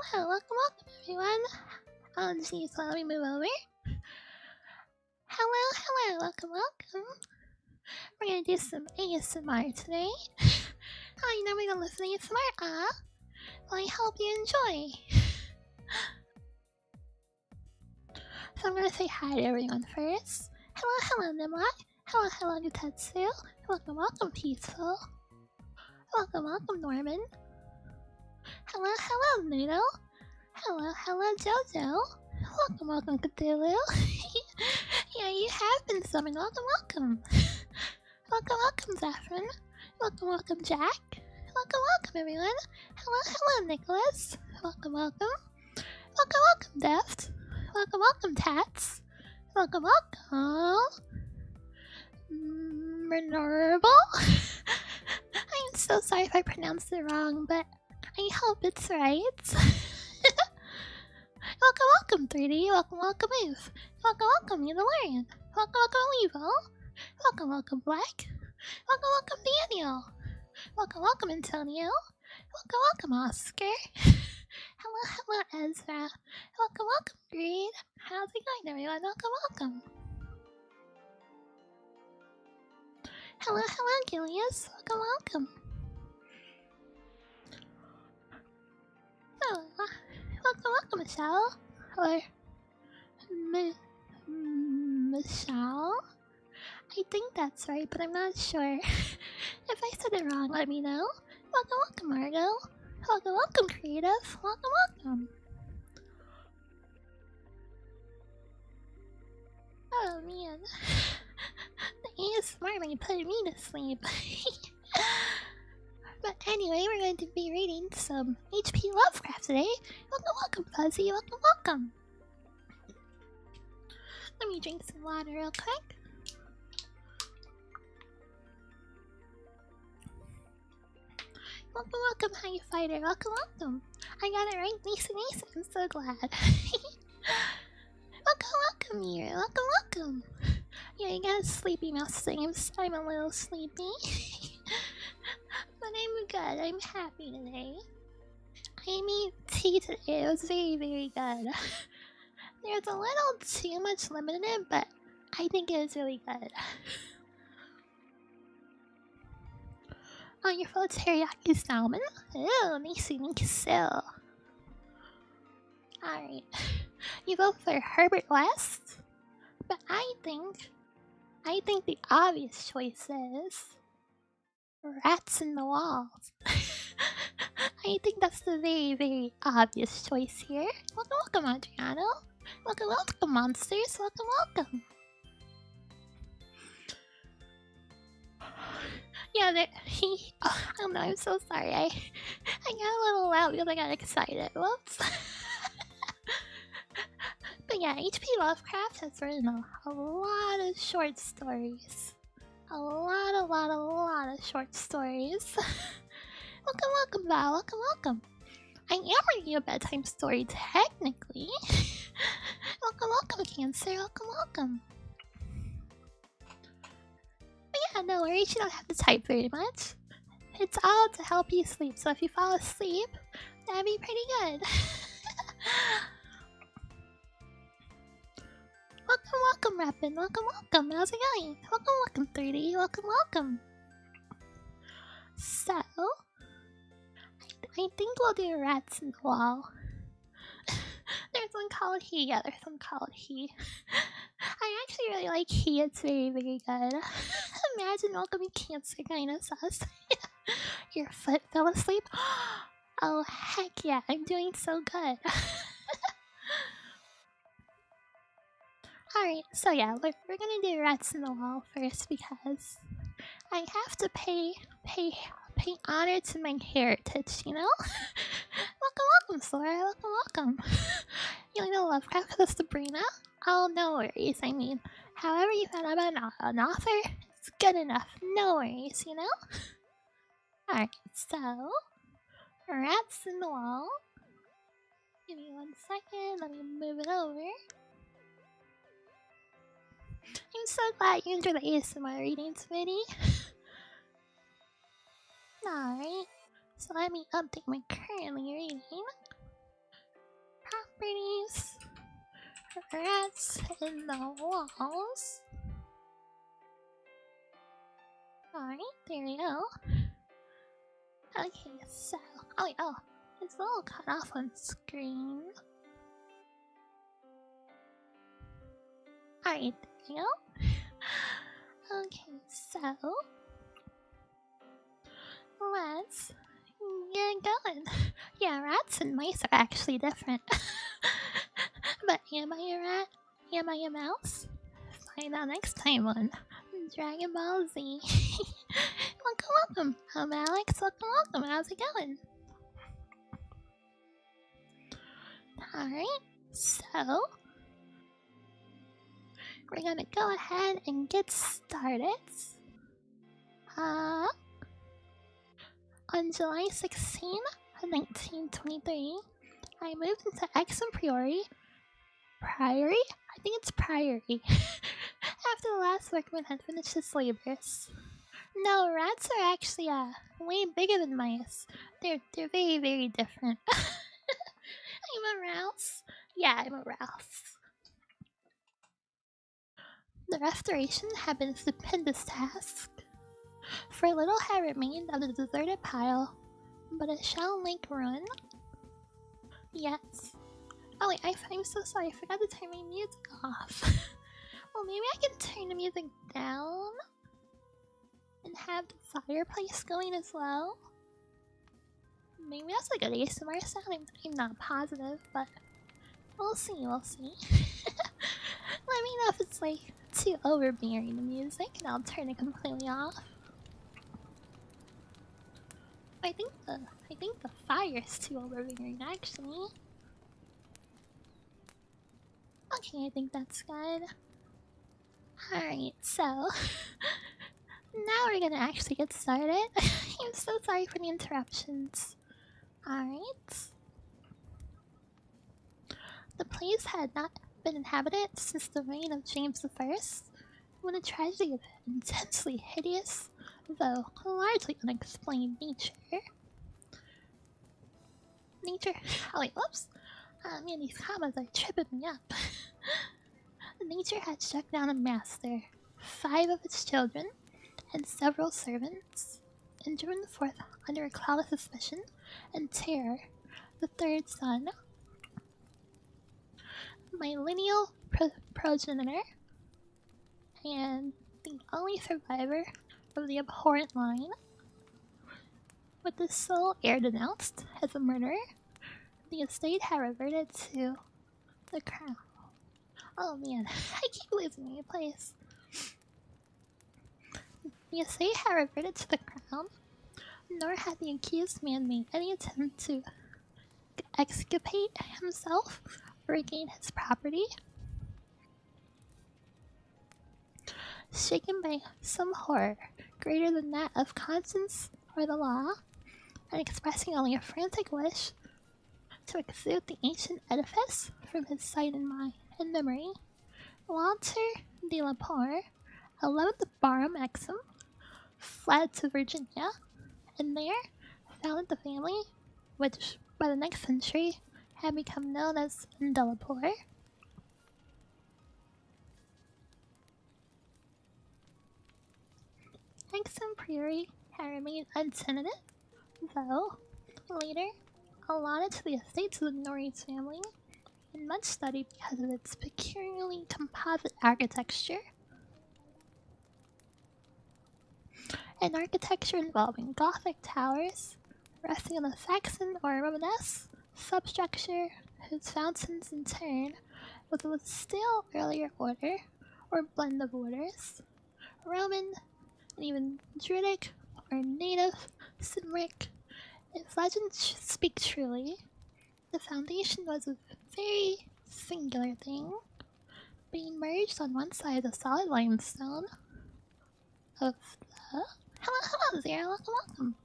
welcome everyone. Oh jeez, let me move over. Hello, welcome. We're gonna do some ASMR today. Oh, you never gonna listen to ASMR? Well, I hope you enjoy. So I'm gonna say hi to everyone first. Hello, Nimai. Hello, Nutetsu. Welcome, Peaceful. Welcome, Norman. Hello, Noodle. Hello, Jojo. Welcome, Cthulhu. Yeah, you have been summoned. Welcome. Welcome, Zephyrin. Welcome, Jack. Welcome, everyone. Hello, Nicholas. Welcome, Deft. Welcome, Tats. Welcome, Minerval. I'm so sorry if I pronounced it wrong, but I hope it's right. Welcome, 3D. Welcome, Eve. Welcome, Mandalorian. Welcome, Levo. Welcome, Black. Welcome, Daniel. Welcome, Antonio. Welcome, Oscar. Hello, Ezra. Welcome, Greed. How's it going, everyone? Welcome. Hello, Gilius. Welcome. Oh, welcome, Michelle. Or Michelle? I think that's right, but I'm not sure. If I said it wrong, let me know. Welcome, Margot. Welcome, Creative. Welcome. Oh man, the ASMR might put me to sleep. But anyway, we're going to be reading some HP Lovecraft today. Welcome, Fuzzy. Welcome. Let me drink some water real quick. Welcome, High Fighter. Welcome. I got it right. Nice. I'm so glad. welcome, here. Welcome. Yeah, you got a sleepy mouse thing. I'm a little sleepy. But I'm good. I'm happy today. I made tea today. It was very, very good. There's a little too much lemon in it, but I think it was really good. Oh, your full teriyaki salmon? Oh, nice so. Alright. You vote for Herbert West? But I think the obvious choice is Rats in the Walls. I think that's the very, very obvious choice here. Welcome, Adriano. Welcome, monsters. Welcome. Yeah, I don't know, I'm so sorry. I got a little loud because I got excited. Whoops. But yeah, HP Lovecraft has written a lot of short stories. A lot of short stories. Welcome, Val. Welcome. I am reading a bedtime story, technically. Welcome, Cancer. Welcome. But yeah, no worries, you don't have to type very much. It's all to help you sleep, so if you fall asleep, that'd be pretty good. Welcome, Rappin'. Welcome. How's it going? Welcome, 3D. Welcome. So, I think we'll do Rats in the Wall. There's one called He. Yeah, there's one called He. I actually really like He. It's very, very good. Imagine welcoming Cancer kind of sus. Your foot fell asleep? Oh, heck yeah. I'm doing so good. Alright, so yeah, we're gonna do Rats in the Wall first because I have to pay honor to my heritage, you know? welcome, Sora. Welcome. You know Lovecraft with Sabrina? Oh, no worries. I mean, however you found out about an author, it's good enough. No worries, you know? Alright, so Rats in the Wall. Give me 1 second. Let me move it over. I'm so glad you enjoyed the ASMR reading, sweetie. Alright, so let me update my currently reading. properties. Rats in the walls. Alright, there we go. Okay, so... Oh wait, oh. It's a little cut off on screen. Alright, there we go. Okay, so... Let's get going. Yeah, rats and mice are actually different. But am I a rat? Am I a mouse? Find out next time on Dragon Ball Z. Welcome. I'm Alex. Welcome. How's it going? Alright, so we're gonna go ahead and get started. On July 16, 1923, I moved into Exum Priory. Priory? I think it's Priory. After the last workman had finished his labors. No, rats are actually way bigger than mice. They're very, very different. I'm a rouse. Yeah, I'm a rouse. The restoration had been a stupendous task. For little had remained of the deserted pile, but a shell lake ruin. Yes. Oh wait, I'm so sorry, I forgot to turn my music off. Well, maybe I can turn the music down and have the fireplace going as well. Maybe that's a good ASMR sound. I'm not positive, but we'll see. Let me know if it's like too overbearing, the music, and I'll turn it completely off. I think the fire's too overbearing, actually. Okay, I think that's good. Alright, so now we're gonna actually get started. I'm so sorry for the interruptions. Alright. The place had not been inhabited since the reign of James I, when a tragedy of intensely hideous, though largely unexplained oh wait, whoops. Man, these commas are tripping me up. Nature had struck down a master, 5 of its children, and several servants, and driven forth under a cloud of suspicion and terror the 3rd son, my lineal progenitor, and the only survivor of the abhorrent line. With the sole heir denounced as a murderer, the estate had reverted to the crown. Oh man, I keep losing my place. The estate had reverted to the crown, nor had the accused man made any attempt to exculpate himself or regain his property. Shaken by some horror greater than that of conscience or the law, and expressing only a frantic wish to exude the ancient edifice from his sight and mind and memory, Walter de la Poer, 11th Barham Exum, fled to Virginia, and there founded the family which by the next century had become known as de la Poer. Exum Priory had remained untenanted, though later allotted to the estates of the Norris family, and much studied because of its peculiarly composite architecture. An architecture involving Gothic towers, resting on a Saxon or Romanesque substructure whose fountains in turn was of a still earlier order, or blend of orders, Roman, and even Druidic or native Cymric. If legends speak truly, the foundation was a very singular thing, being merged on one side of the solid limestone of the... Hello, Zero, welcome.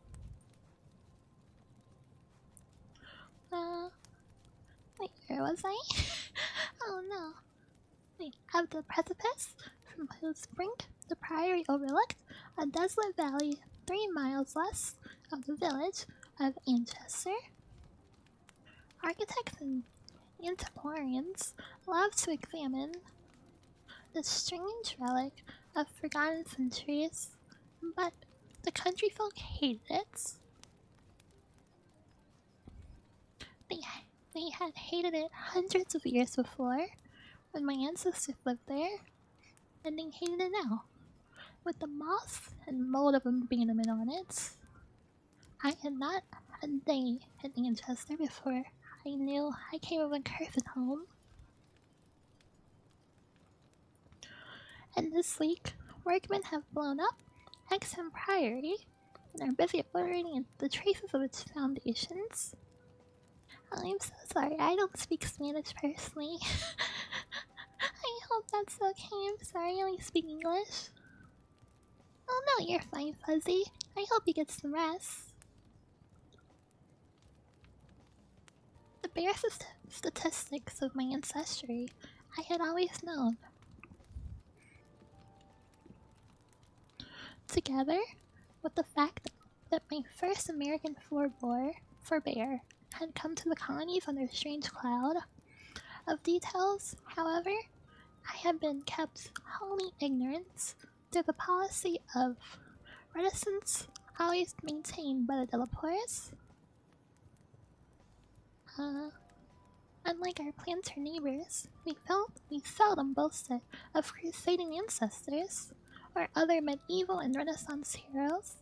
Wait, where was I? Oh no. Wait, of the precipice, from whose brink the priory overlooked a desolate valley 3 miles west of the village of Anchester. Architects and The antiquarians love to examine the strange relic of forgotten centuries, but the country folk hated it. They, they had hated it hundreds of years before, when my ancestors lived there, and they hated it now, with the moss and mold of abandonment on it. I had not a day at Manchester before I knew I came of a cursed home. And this week, workmen have blown up Exham Priory and are busy obliterating the traces of its foundations. I'm so sorry, I don't speak Spanish personally. I hope that's okay, I'm sorry, I only speak English. Oh no, you're fine, Fuzzy. I hope you get some rest. The bare statistics of my ancestry I had always known. Together with the fact that my first American forebear had come to the colonies under a strange cloud of details, however, I had been kept wholly ignorant through the policy of reticence always maintained by the Delapores. Unlike our planter neighbors, we seldom boasted of crusading ancestors or other medieval and Renaissance heroes.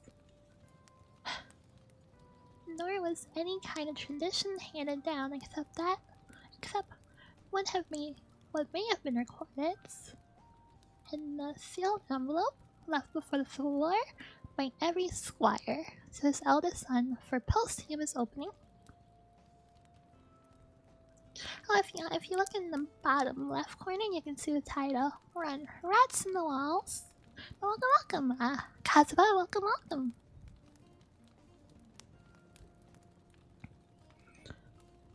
Nor was any kind of tradition handed down except what may have been recorded in the sealed envelope left before the Civil War by every squire to his eldest son for posthumous opening. Oh, if you look in the bottom left corner, you can see the title, Run Rats in the Walls. Welcome, Kazuba, welcome.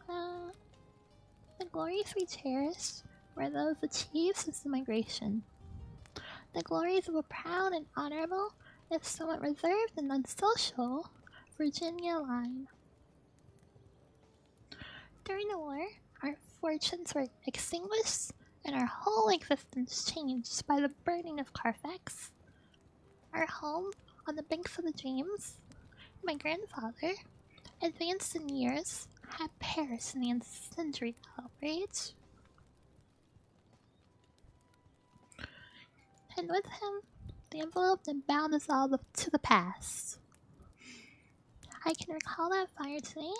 The glories we cherished were those achieved since the migration. The glories of a proud and honorable, if somewhat reserved and unsocial, Virginia line. During the war, our fortunes were extinguished and our whole existence changed by the burning of Carfax. Our home on the banks of the James, my grandfather, advanced in years, had perished in the incendiary outrage. And with him, the envelope that bound us all to the past. I can recall that fire today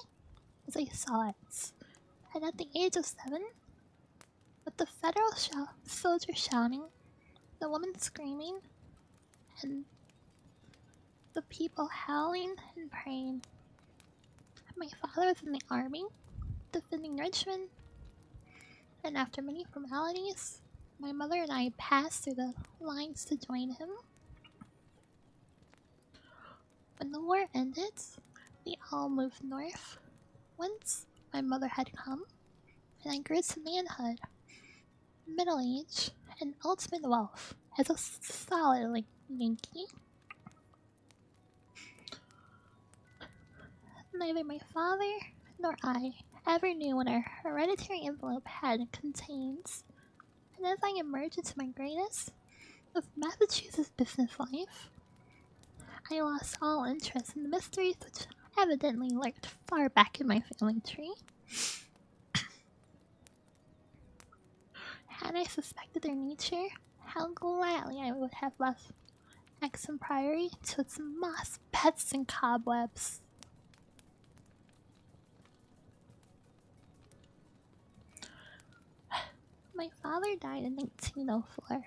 as I saw it, and at the age of 7, with the federal soldier shouting, the woman screaming, and the people howling and praying. My father was in the army, defending Richmond, and after many formalities, my mother and I passed through the lines to join him. When the war ended, we all moved north. Once my mother had come, and I grew to manhood, middle age, and ultimate wealth as a solid Yankee. Neither my father nor I ever knew what our hereditary envelope had contained, and as I emerged into my greatest of Massachusetts business life, I lost all interest in the mysteries which evidently lurked far back in my family tree. Had I suspected their nature, how gladly I would have left Exham Priory to its moss pets and cobwebs. My father died in 1904,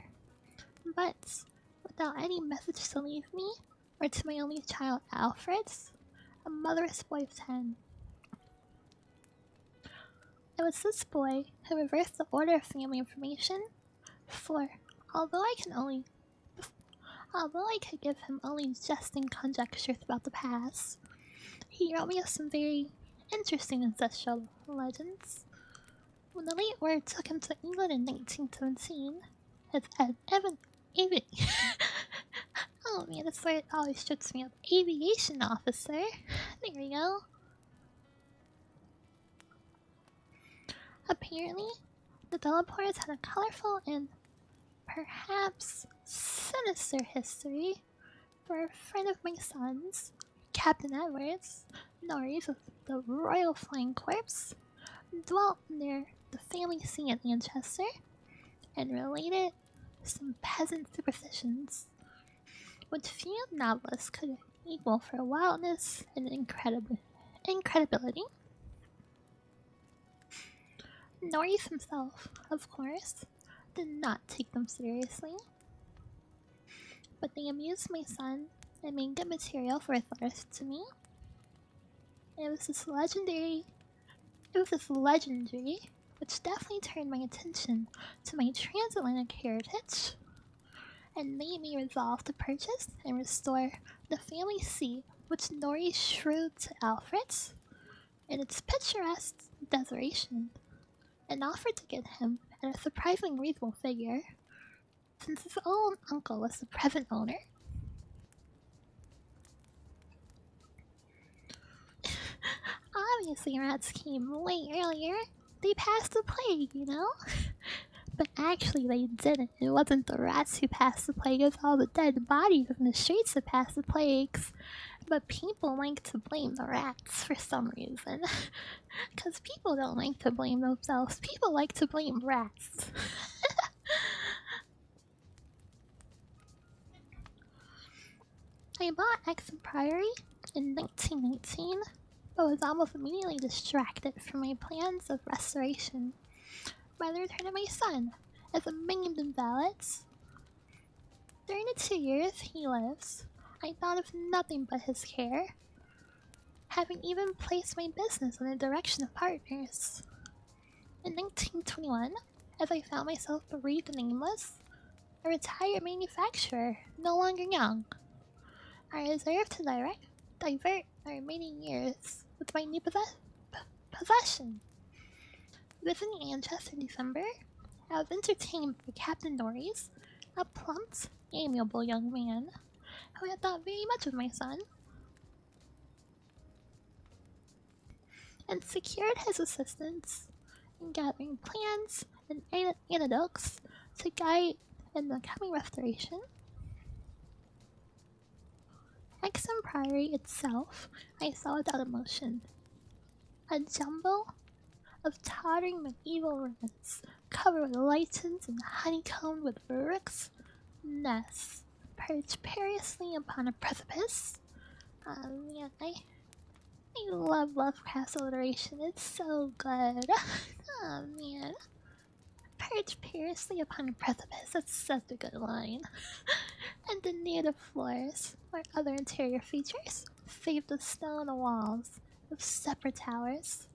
but without any message to leave me, or to my only child Alfred, a motherless boy of 10. It was this boy who reversed the order of family information, for although I could give him only jesting conjectures about the past, he wrote me some very interesting ancestral legends. When the late war took him to England in 1917, as oh man, this word always trips me up. Aviation officer. There we go. Apparently, the developers had a colorful and perhaps sinister history where a friend of my son's, Captain Edwards, Norris of the Royal Flying Corps, dwelt near the family sea at Manchester and related some peasant superstitions which few novelists could equal for wildness and incredibility. Norris himself, of course, did not take them seriously, but they amused my son and made good material for authors to me. It was this legendary, which definitely turned my attention to my transatlantic heritage and made me resolve to purchase and restore the family seat which Norris shrewd to Alfred's in its picturesque decoration, and offered to get him at a surprisingly reasonable figure, since his own uncle was the present owner. Obviously, rats came way earlier. They passed the plague, you know? But actually, they didn't. It wasn't the rats who passed the plague, it was all the dead bodies in the streets that passed the plagues. But people like to blame the rats for some reason. Because people don't like to blame themselves, people like to blame rats. I bought Exon Priory in 1919, but was almost immediately distracted from my plans of restoration by the return of my son as a maimed invalid. During the 2 years he lives, I thought of nothing but his care, having even placed my business in the direction of partners. In 1921, as I found myself bereaved and aimless, a retired manufacturer, no longer young, I reserved to divert my remaining years with my new possession. Visiting Manchester in December, I was entertained by Captain Norris, a plump, amiable young man who had thought very much of my son, and secured his assistance in gathering plans and anecdotes to guide in the coming restoration. Exon Priory itself I saw without emotion, a jumble of tottering medieval ruins covered with lichens and honeycombed with rooks' nests perched perilously upon a precipice. Man, I love Lovecraft's alliteration, it's so good. Oh man. Perched perilously upon a precipice, that's such a good line. And the native floors, or other interior features, save the stone walls of separate towers.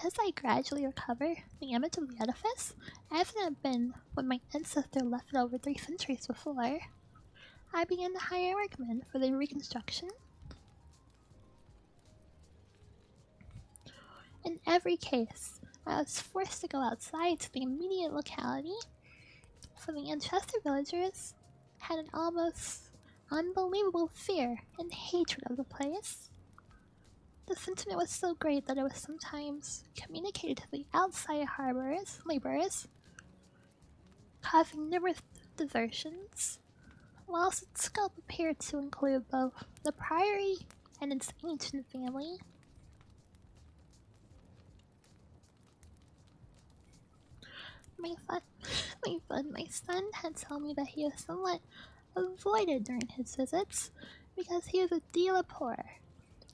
As I gradually recover the image of the edifice, as it had been when my ancestor left it over 3 centuries before, I began to hire workmen for the reconstruction. In every case, I was forced to go outside to the immediate locality, for the Manchester villagers had an almost unbelievable fear and hatred of the place. The sentiment was so great that it was sometimes communicated to the outside laborers, causing numerous desertions, whilst its scope appeared to include both the priory and its ancient family. My son had told me that he was somewhat avoided during his visits because he was a deal poor,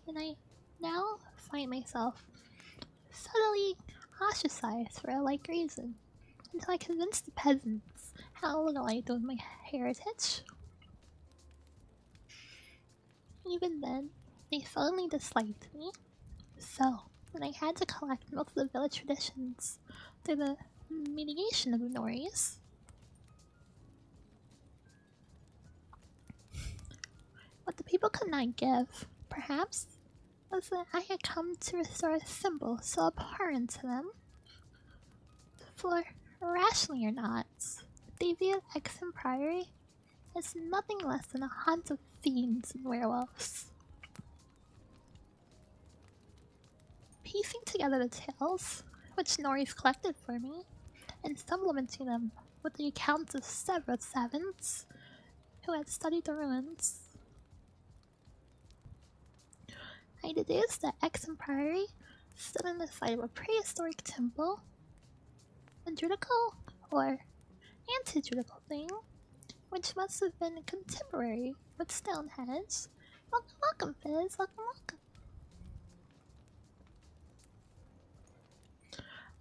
and I now find myself subtly ostracized for a like reason, until I convinced the peasants how little I do with my heritage. Even then, they suddenly disliked me, so when I had to collect most of the village traditions through the mediation of the Norris, what the people could not give, perhaps, was that I had come to restore a symbol so abhorrent to them. For, rationally or not, they viewed Exon Priory as nothing less than a haunt of fiends and werewolves. piecing together the tales, which Nori's collected for me, and supplementing them with the accounts of several savants who had studied the ruins. I deduced that Exum Priory stood on the site of a prehistoric temple, a druidical or anti-druidical thing, which must have been contemporary with Stonehenge. Welcome, welcome, Fizz. Welcome, welcome.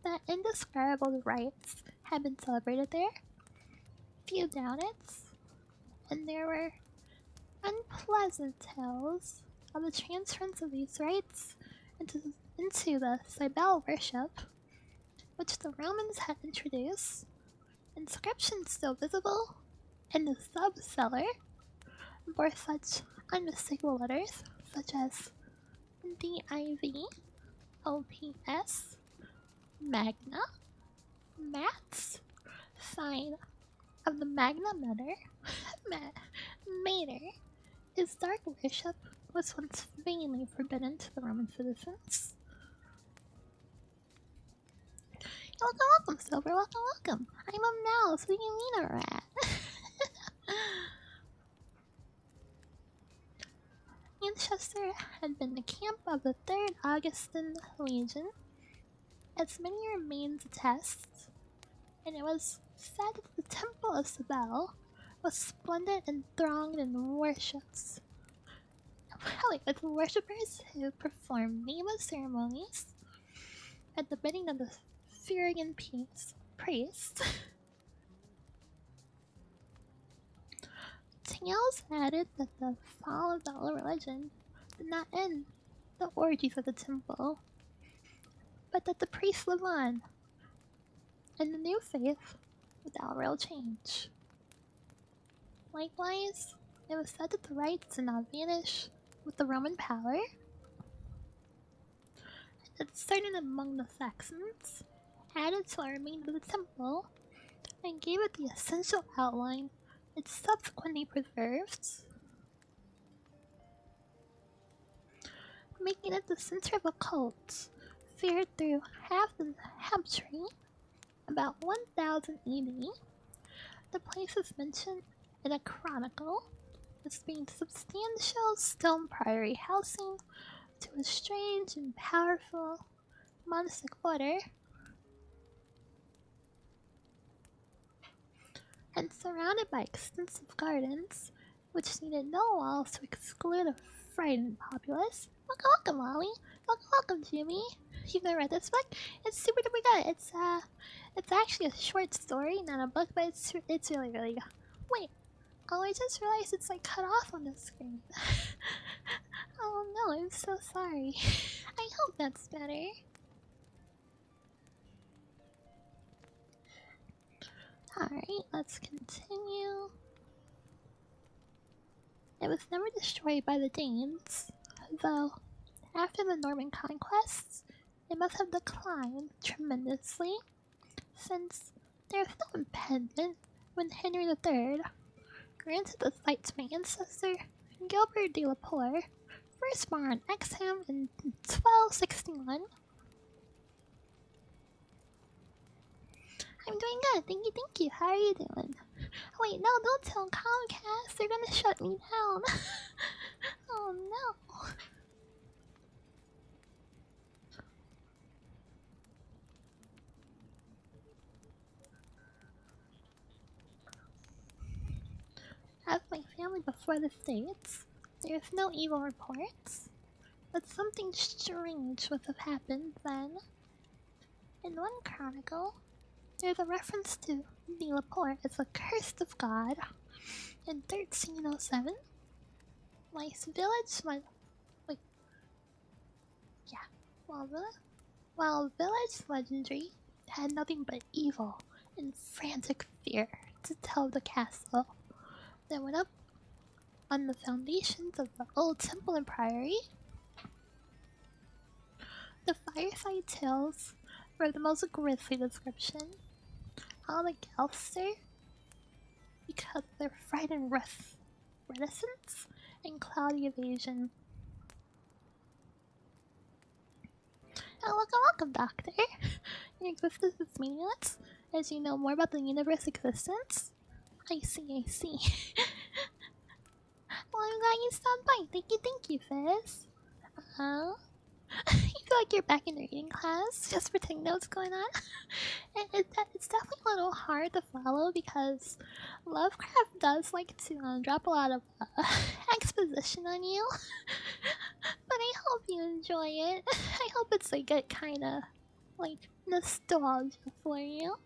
That indescribable rites had been celebrated there. Few doubt it, and there were unpleasant tales of the transference of these rites into the Cybele worship, which the Romans had introduced. Inscriptions still visible in the sub-cellar bore such unmistakable letters such as DIV, OPS, Magna, Mats, sign of the Magna Mater, Mater. His dark worship was once vainly forbidden to the Roman citizens. Welcome, welcome, Silver. Welcome, welcome. I'm a mouse. What do you mean a rat? Manchester had been the camp of the 3rd Augustan Legion, as many remains attest, and it was said that the Temple of Cybele was splendid and thronged in worships. With worshippers who performed nameless ceremonies at the bidding of the Phrygian priest. Tales added that the fall of the old religion did not end the orgies of the temple, but that the priests live on in the new faith without real change. Likewise, it was said that the rites did not vanish with the Roman power, that certain among the Saxons added to the remainder of the temple and gave it the essential outline it subsequently preserved, making it the center of a cult feared through half the Hampshire. About 1000 AD, the place is mentioned in a chronicle as being substantial stone priory housing to a strange and powerful monastic order, and surrounded by extensive gardens, which needed no walls to exclude a frightened populace. Welcome, welcome, Molly. Welcome, welcome, Jimmy. You've never read this book? It's super duper good. It's actually a short story, not a book, but it's really, really good. Wait, oh, I just realized it's like cut off on the screen. Oh no, I'm so sorry. I hope that's better. Alright, let's continue. It was never destroyed by the Danes, though after the Norman conquests, it must have declined tremendously, since there is no impediment when Henry III granted the site to my ancestor, Gilbert de la Poer, first born Exham in 1261. I'm doing good, thank you. How are you doing? Wait, no, don't tell Comcast. They're gonna shut me down. Oh no. As my family before the States, there's no evil reports, but something strange must have happened then. In one chronicle, there's a reference to de la Poer as a cursed of God. In 1307, while village legendary had nothing but evil and frantic fear to tell of the castle that went up on the foundations of the old temple and priory. The fireside tales were of the most grisly description. All the Gelster, because of their frightened reticence and cloudy evasion. Oh, welcome, Doctor. Your existence is meaningless as you know more about the universe's existence. I see. Well, I'm glad you stopped by. Thank you, Fizz. You feel like you're back in reading class just for taking notes going on? It's definitely a little hard to follow because Lovecraft does like to drop a lot of exposition on you. But I hope you enjoy it. I hope it's a good kind of like nostalgia for you.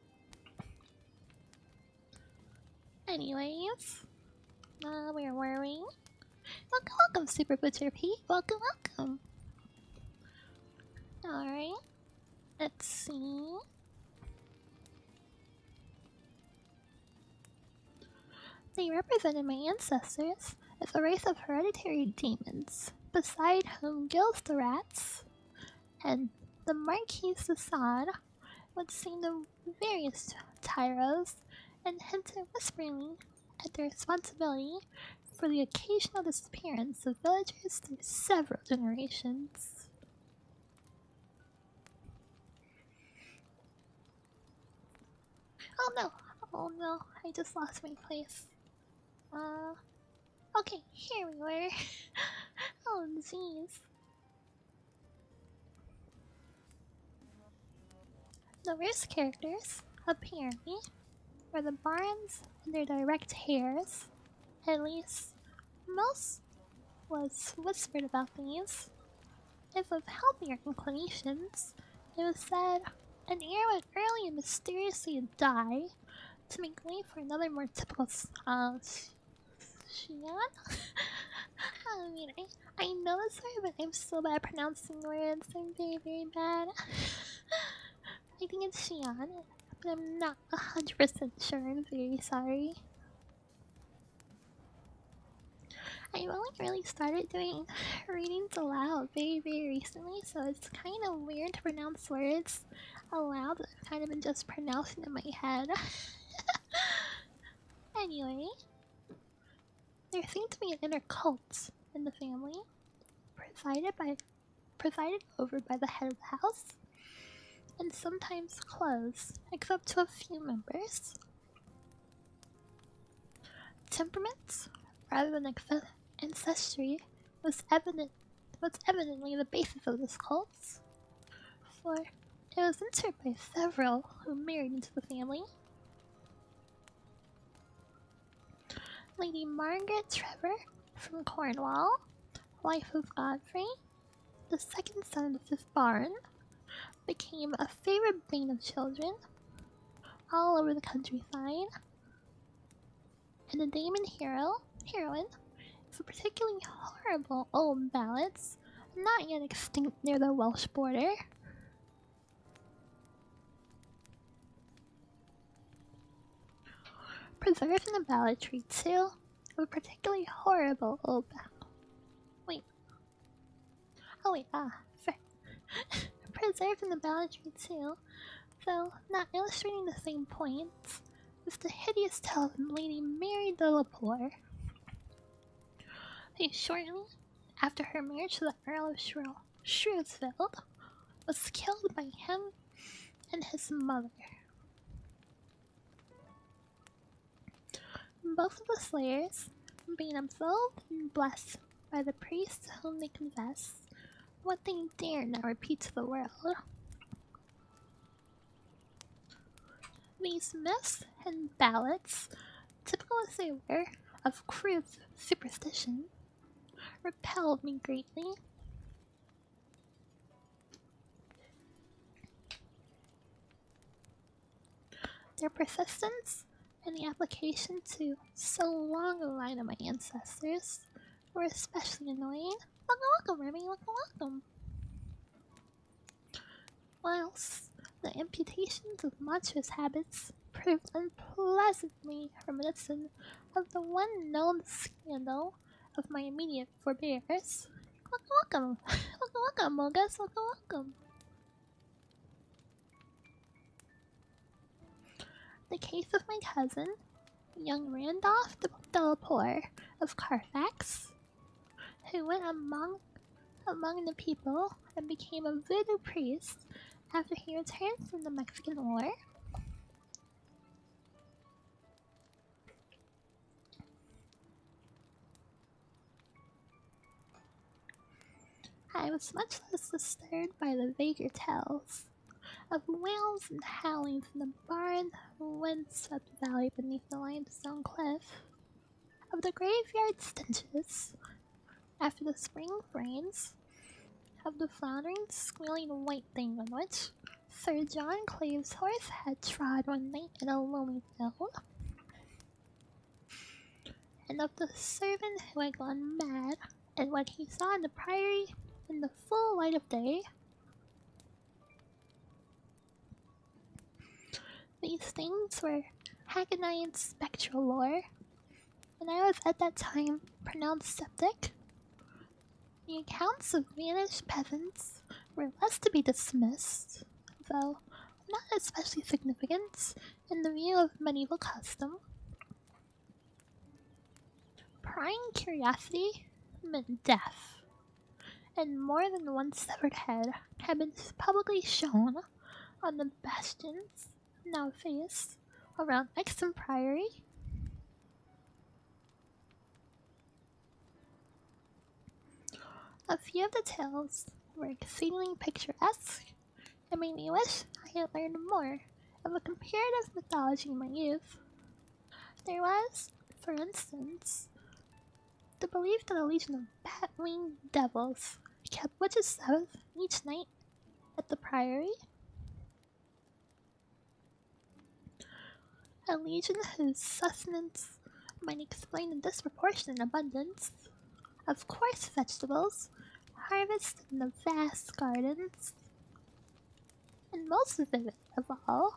Anyways, where were we? Welcome, Super Butcher Pete. Welcome. Alright, let's see. They represented my ancestors as a race of hereditary demons, beside whom Gilles the Rats and the Marquis de Sade would sing the various tyros and hinted whisperingly at their responsibility for the occasional disappearance of villagers through several generations. Oh no, I just lost my place. Okay, here we were. Oh jeez. The worst characters, apparently, were the Barons and their direct heirs. At least, most was whispered about these. If of healthier inclinations, it was said an heir would early and mysteriously die to make way for another more typical Xian? I mean, I know it's hard, but I'm so bad at pronouncing words. I'm very bad. I think it's Xian, but I'm not 100% sure. I'm very sorry. I only really started doing readings aloud very recently, so it's kind of weird to pronounce words aloud that I've kind of been just pronouncing in my head. Anyway, there seemed to be an inner cult in the family, presided over by the head of the house, and sometimes closed, except to a few members. Temperaments, rather than ancestry, was evidently the basis of this cult, for it was entered by several who married into the family. Lady Margaret Trevor from Cornwall, wife of Godfrey, the second son of the fifth Baron, became a favorite bane of children all over the countryside. And the Damon heroine, is a particularly horrible old ballads not yet extinct near the Welsh border. Preserved in the ballad tree too, of a particularly horrible old ballad. Preserved in the ballad tree too, though not illustrating the same points, is the hideous tale of Lady Mary de la Poor, who shortly after her marriage to the Earl of Shrewsfield was killed by him and his mother. Both of the slayers, being absolved and blessed by the priest to whom they confess what they dare not repeat to the world. These myths and ballads, typical as they were of crude superstition, repelled me greatly. Their persistence and the application to so long a line of my ancestors were especially annoying. Welcome, Remy, welcome. Whilst the imputations of monstrous habits proved unpleasantly reminiscent of the one known scandal of my immediate forebears. Welcome, Mogus, welcome. The case of my cousin, young Randolph de la Poor of Carfax, who went among among the people and became a voodoo priest after he returned from the Mexican War. I was much less disturbed by the vaguer tales of wails and howlings in the barren, wind-swept valley beneath the limestone cliff, of the graveyard stenches after the spring rains, of the floundering, squealing white thing on which Sir John Clave's horse had trod one night in a lonely field, and of the servant who had gone mad, and what he saw in the priory in the full light of day. These things were Hagenine spectral lore, and I was at that time pronounced septic. The accounts of vanished peasants were less to be dismissed, though not especially significant in the view of medieval custom. Prying curiosity meant death, and more than one severed head had been publicly shown on the bastions now faced around Exton Priory. A few of the tales were exceedingly picturesque and made me wish I had learned more of a comparative mythology in my youth. There was, for instance, the belief that a legion of bat-winged devils kept witches' Sabbath each night at the priory. A legion whose sustenance might explain the disproportionate abundance of coarse vegetables harvested in the vast gardens. And most vivid of all,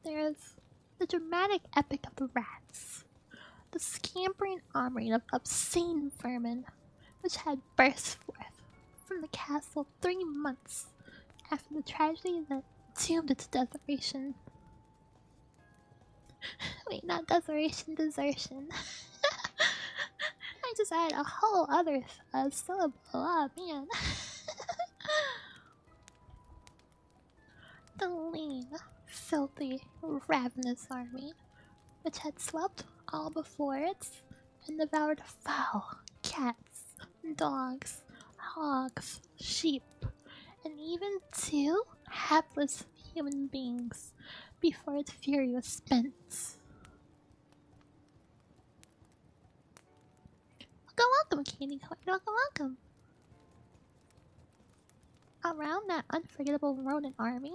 there is the dramatic epic of the rats, the scampering army of obscene vermin which had burst forth from the castle 3 months after the tragedy that doomed it to desolation. Wait, not desolation, desertion. I just added a whole other syllable. Oh, man. The lean, filthy, ravenous army, which had swept all before it and devoured fowl, cats, dogs, hogs, sheep, and even 2 hapless human beings before its fury was spent. Welcome, Candy Corn. Welcome. Around that unforgettable rodent army,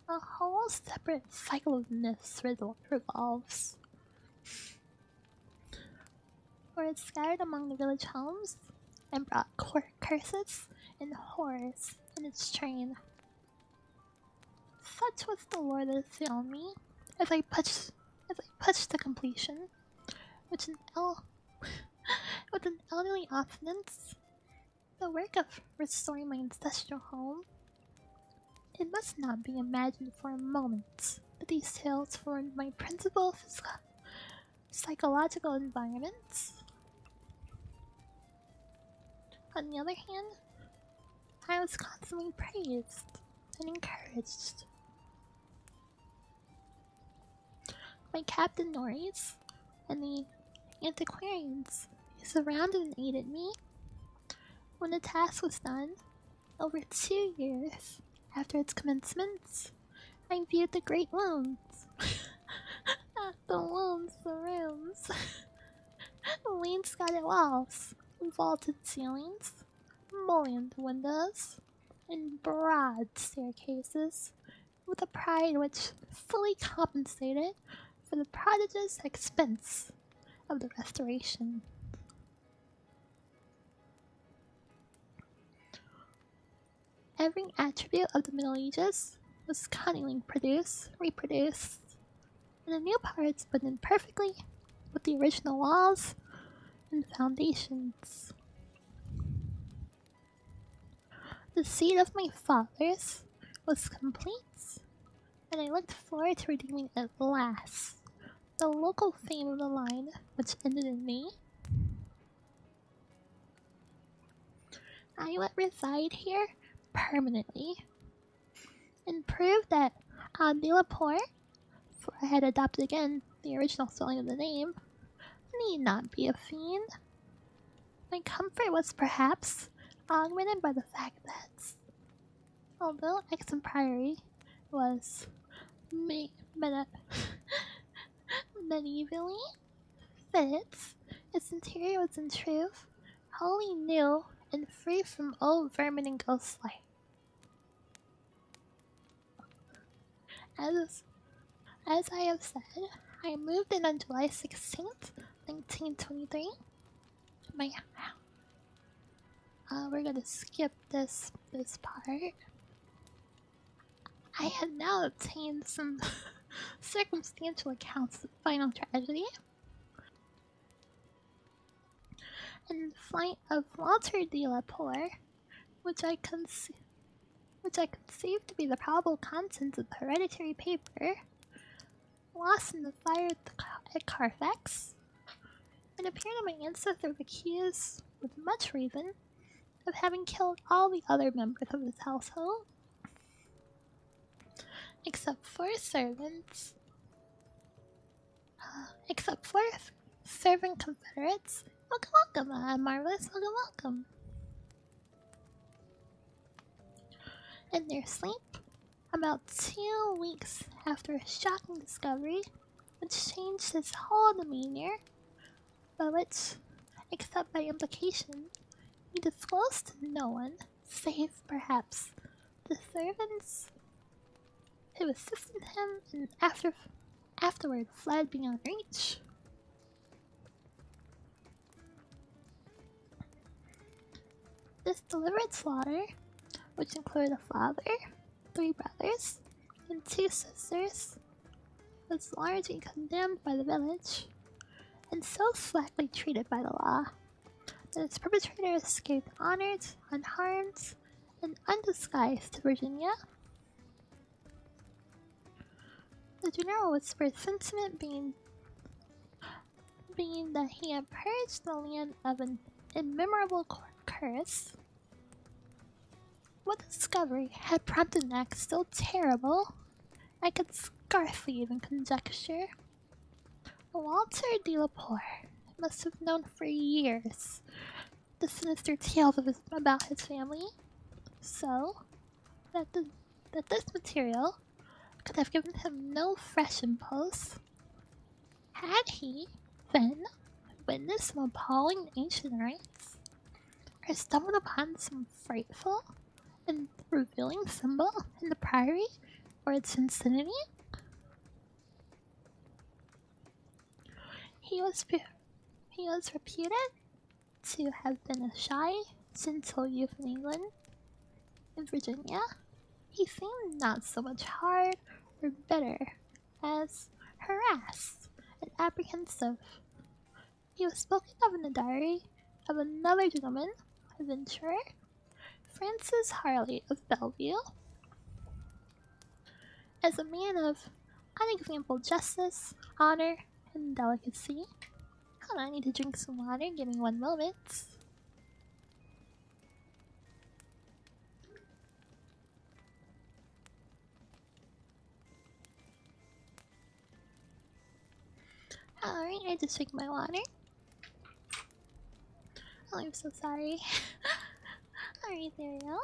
a whole separate cycle of myths revolves. Where it scattered among the village homes and brought curses and horrors in its train. Such was the lore that assailed me as I pushed to completion, with an elderly obstinance, the work of restoring my ancestral home. It must not be imagined for a moment that these tales formed my principal psychological environment. On the other hand, I was constantly praised and encouraged by Captain Norris and the antiquarians who surrounded and aided me. When the task was done, over 2 years after its commencement, I viewed the great wounds. Not the wounds, the rooms. Wainscoted walls, vaulted ceilings, mullioned windows, and broad staircases, with a pride which fully compensated for the prodigious expense of the restoration. Every attribute of the Middle Ages was cunningly reproduced, and the new parts blended perfectly with the original walls and foundations. The seat of my fathers was complete, and I looked forward to redeeming at last the local fame of the line which ended in me. I would reside here permanently and prove that Delapore, for I had adopted again the original spelling of the name, need not be a fiend. My comfort was perhaps augmented by the fact that, although Exum Priory was medievally fit, its interior was in truth wholly new and free from old vermin and ghost light. As I have said, I moved in on July 16th, 1923. We're gonna skip this part. I had now obtained some circumstantial accounts of the final tragedy. In the flight of Walter de la Poor, which I conceived to be the probable contents of the hereditary paper, lost in the fire at Carfax, it appeared that my ancestor was accused, with much reason, of having killed all the other members of his household, except four servants, servant confederates. Welcome, Marvelous, welcome. In their sleep, about 2 weeks after a shocking discovery, which changed his whole demeanor, but which, except by implication, he disclosed to no one, save perhaps the servants who assisted him and afterward fled beyond reach. This deliberate slaughter, which included a father, 3 brothers, and 2 sisters, was largely condemned by the village, and so slackly treated by the law that its perpetrator escaped honored, unharmed, and undisguised to Virginia. The general whispered sentiment being that he had purged the land of an immemorable curse. What discovery had prompted an act so terrible, I could scarcely even conjecture. Walter de la Poor must have known for years the sinister tales about his family, so that this material could have given him no fresh impulse. Had he, then, witnessed some appalling ancient rites, or stumbled upon some frightful and revealing symbol in the priory or its vicinity? He was reputed to have been a shy, gentle youth in England. In Virginia, he seemed not so much hard or bitter as harassed and apprehensive. He was spoken of in the diary of another gentleman, adventurer, Francis Harley of Bellevue, as a man of unexampled justice, honor, and delicacy. Hold on, I need to drink some water. Give me 1 moment. Alright, I just drank my water. Oh, I'm so sorry. Alright, there we go.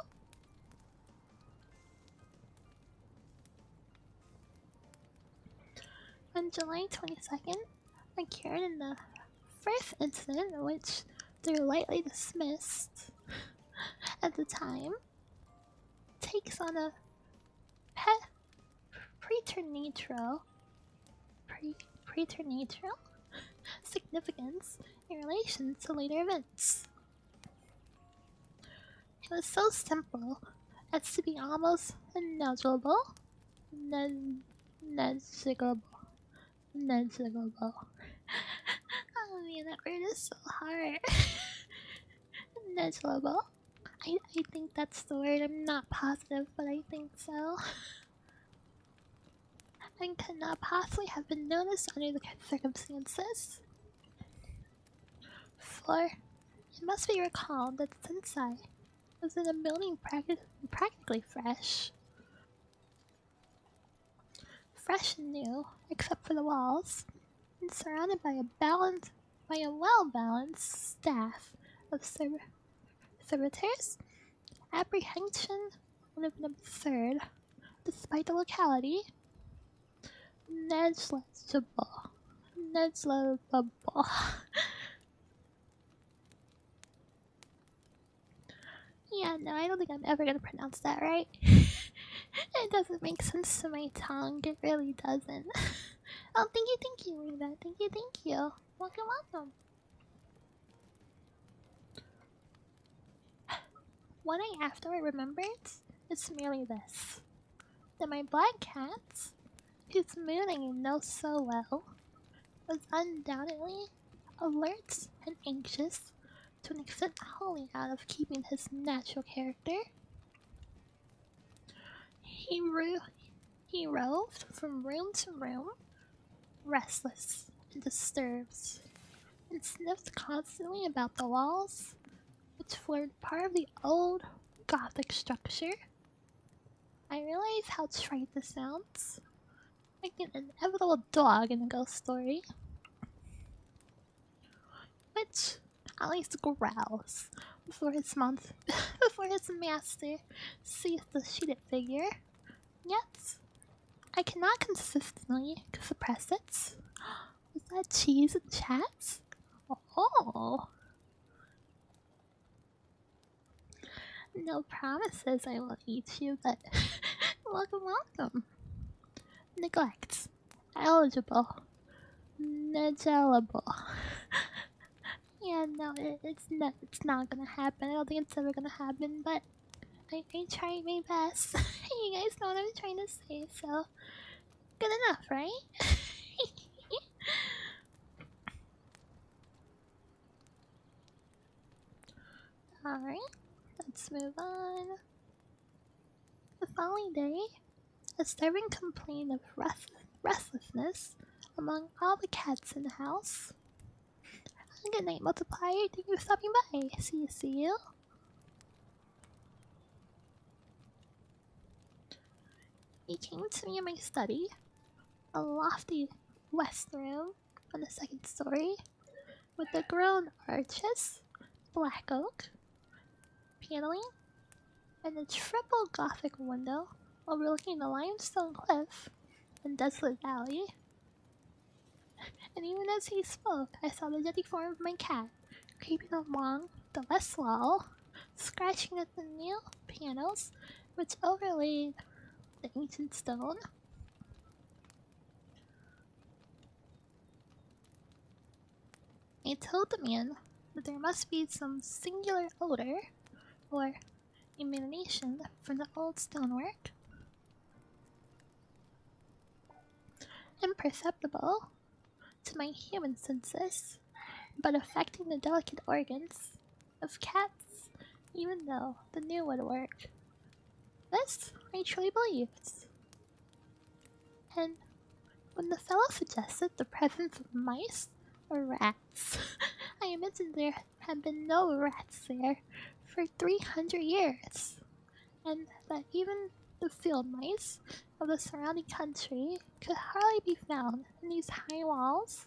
On July 22nd, occurred in the first incident, which they were lightly dismissed at the time, takes on a preternatural significance in relation to later events. It was so simple as to be almost negligible. Negligible. Oh man, that word is so hard. Negligible. I think that's the word. I'm not positive, but I think so. And could not possibly have been noticed under the circumstances. For it must be recalled that since I, was in a building practically fresh. Fresh and new, except for the walls, and surrounded by a well-balanced staff of servitors. Apprehension would have been absurd, despite the locality. Negligible. Negligible. Yeah, no, I don't think I'm ever gonna pronounce that right. It doesn't make sense to my tongue, it really doesn't. Oh, thank you, Rita. Thank you. Welcome. What I afterward remembered is merely this: that my black cat, whose mood I know so well, was undoubtedly alert and anxious to an extent wholly out of keeping his natural character. He roved from room to room, restless and disturbed, and sniffed constantly about the walls, which formed part of the old Gothic structure. I realize how trite this sounds, like an inevitable dog in a ghost story, which at least growls before his master sees the sheeted figure. Yet, I cannot consistently suppress it. Is that cheese and chat? Oh, no promises I will eat you, but welcome. Neglect. Eligible. Negligible. Yeah, no, it's not gonna happen. I don't think it's ever gonna happen, but I tried my best. You guys know what I'm trying to say, so good enough, right? Alright, let's move on. The following day, a servant complained of restlessness among all the cats in the house. Good night, Multiplier. Thank you for stopping by. See you. He came to me in my study, a lofty west room on the second story, with the grown arches, black oak, paneling, and a triple Gothic window overlooking the limestone cliff and desolate valley. And even as he spoke, I saw the jetty form of my cat creeping along the west wall, scratching at the new panels which overlaid the ancient stone. I told the man that there must be some singular odor or emanation from the old stonework, imperceptible to my human senses, but affecting the delicate organs of cats, even though the new would work. This I truly believed. And when the fellow suggested the presence of mice or rats, I imagined there had been no rats there for 300 years, and that even the field mice of the surrounding country could hardly be found in these high walls,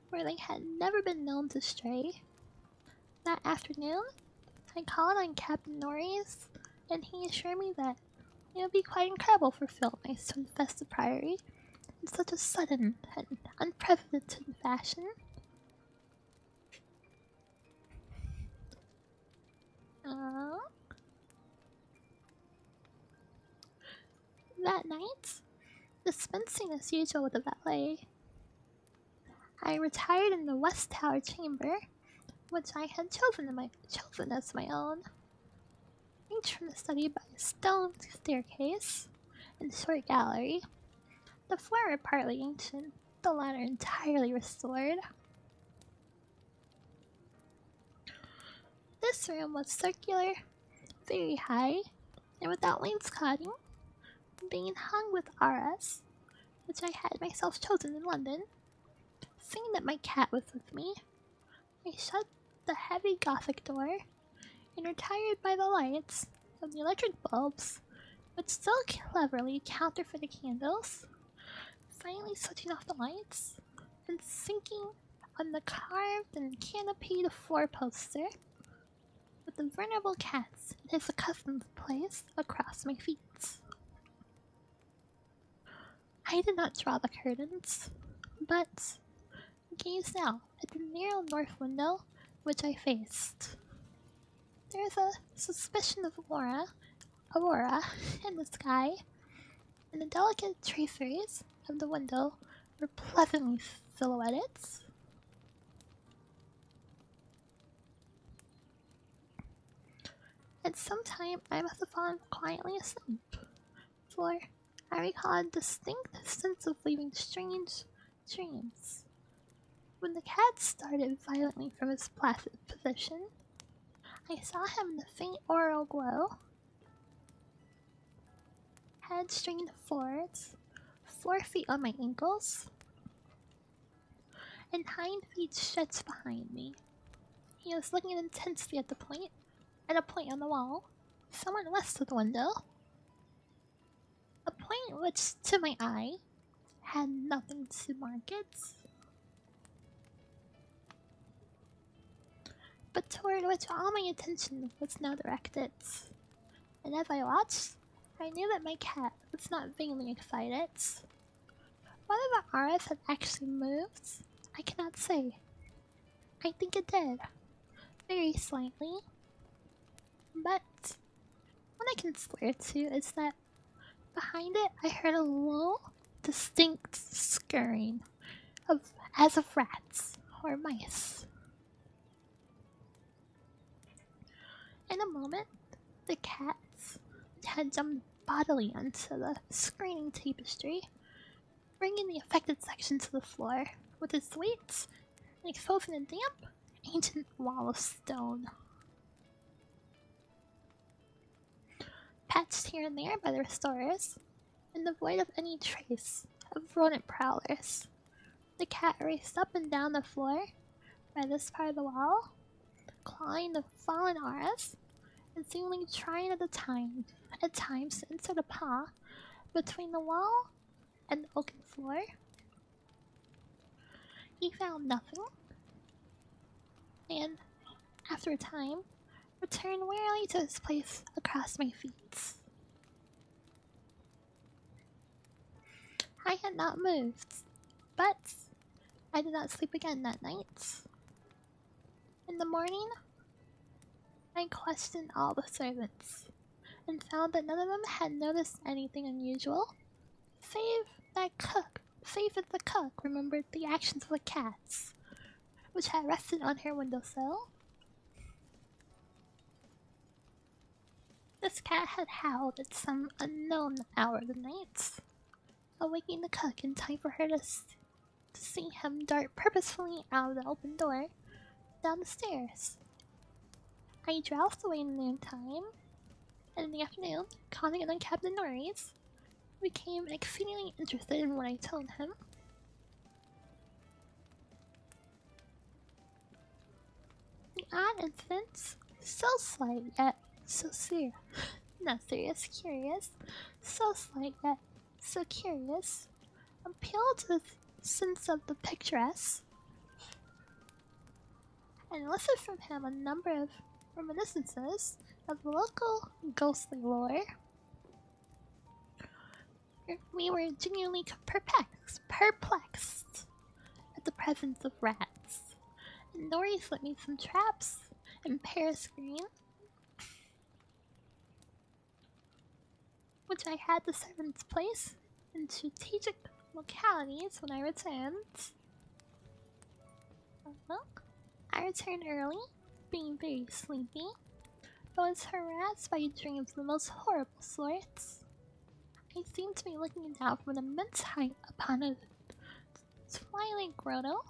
where they had never been known to stray. That afternoon, I called on Captain Norris, and he assured me that it would be quite incredible for field mice to infest the priory in such a sudden and unprecedented fashion. That night, dispensing as usual with the valet, I retired in the West Tower chamber, which I had chosen as my own. Reached from the study by a stone staircase and short gallery, the former partly ancient, the latter entirely restored. This room was circular, very high, and without wainscoting, being hung with arras, which I had myself chosen in London. Seeing that my cat was with me, I shut the heavy Gothic door, and retired by the lights of the electric bulbs, but still cleverly counterfeited candles, finally switching off the lights, and sinking on the carved and canopied four-poster, with the venerable cats in his accustomed place across my feet. I did not draw the curtains, but gazed out at the narrow north window which I faced. There is a suspicion of aurora in the sky, and the delicate traceries of the window were pleasantly silhouetted. At some time I must have fallen quietly asleep, for I recall a distinct sense of leaving strange dreams. When the cat started violently from his placid position, I saw him in the faint auroral glow, head strained forwards, 4 feet on my ankles, and hind feet stretched behind me. He was looking intensely at a point on the wall, somewhat west of the window. A point which, to my eye, had nothing to mark it, but toward which all my attention was now directed. And as I watched, I knew that my cat was not vainly excited. Whether the arras had actually moved, I cannot say. I think it did, very slightly. But what I can swear to is that behind it I heard a low, distinct scurrying, as of rats or mice. In a moment, the cat had jumped bodily onto the screening tapestry, bringing the affected section to the floor with its weight and exposing a damp, ancient wall of stone. Patched here and there by the restorers, and devoid of any trace of rodent prowlers, the cat raced up and down the floor by this part of the wall, clawing the fallen arras, and seemingly trying at times to insert a paw between the wall and the oaken floor. He found nothing, and after a time, returned wearily to his place across my feet. I had not moved, but I did not sleep again that night. In the morning, I questioned all the servants, and found that none of them had noticed anything unusual, save that the cook remembered the actions of the cats, which had rested on her windowsill. This cat had howled at some unknown hour of the night, awaking the cook in time for her to see him dart purposefully out of the open door down the stairs. I drowsed away in the noontime, and in the afternoon, calling in on Captain Norris, became exceedingly interested in what I told him. The odd incidents, so slight yet so serious, not serious, curious, so slight yet so curious, appealed to the sense of the picturesque, and elicited from him a number of reminiscences of local ghostly lore. We were genuinely perplexed at the presence of rats, and Norris let me some traps and Paris green, which I had the servants place in strategic localities when I returned. Well, I returned early, being very sleepy, but was harassed by dreams of the most horrible sorts. I seemed to be looking down from an immense height upon a twilight grotto,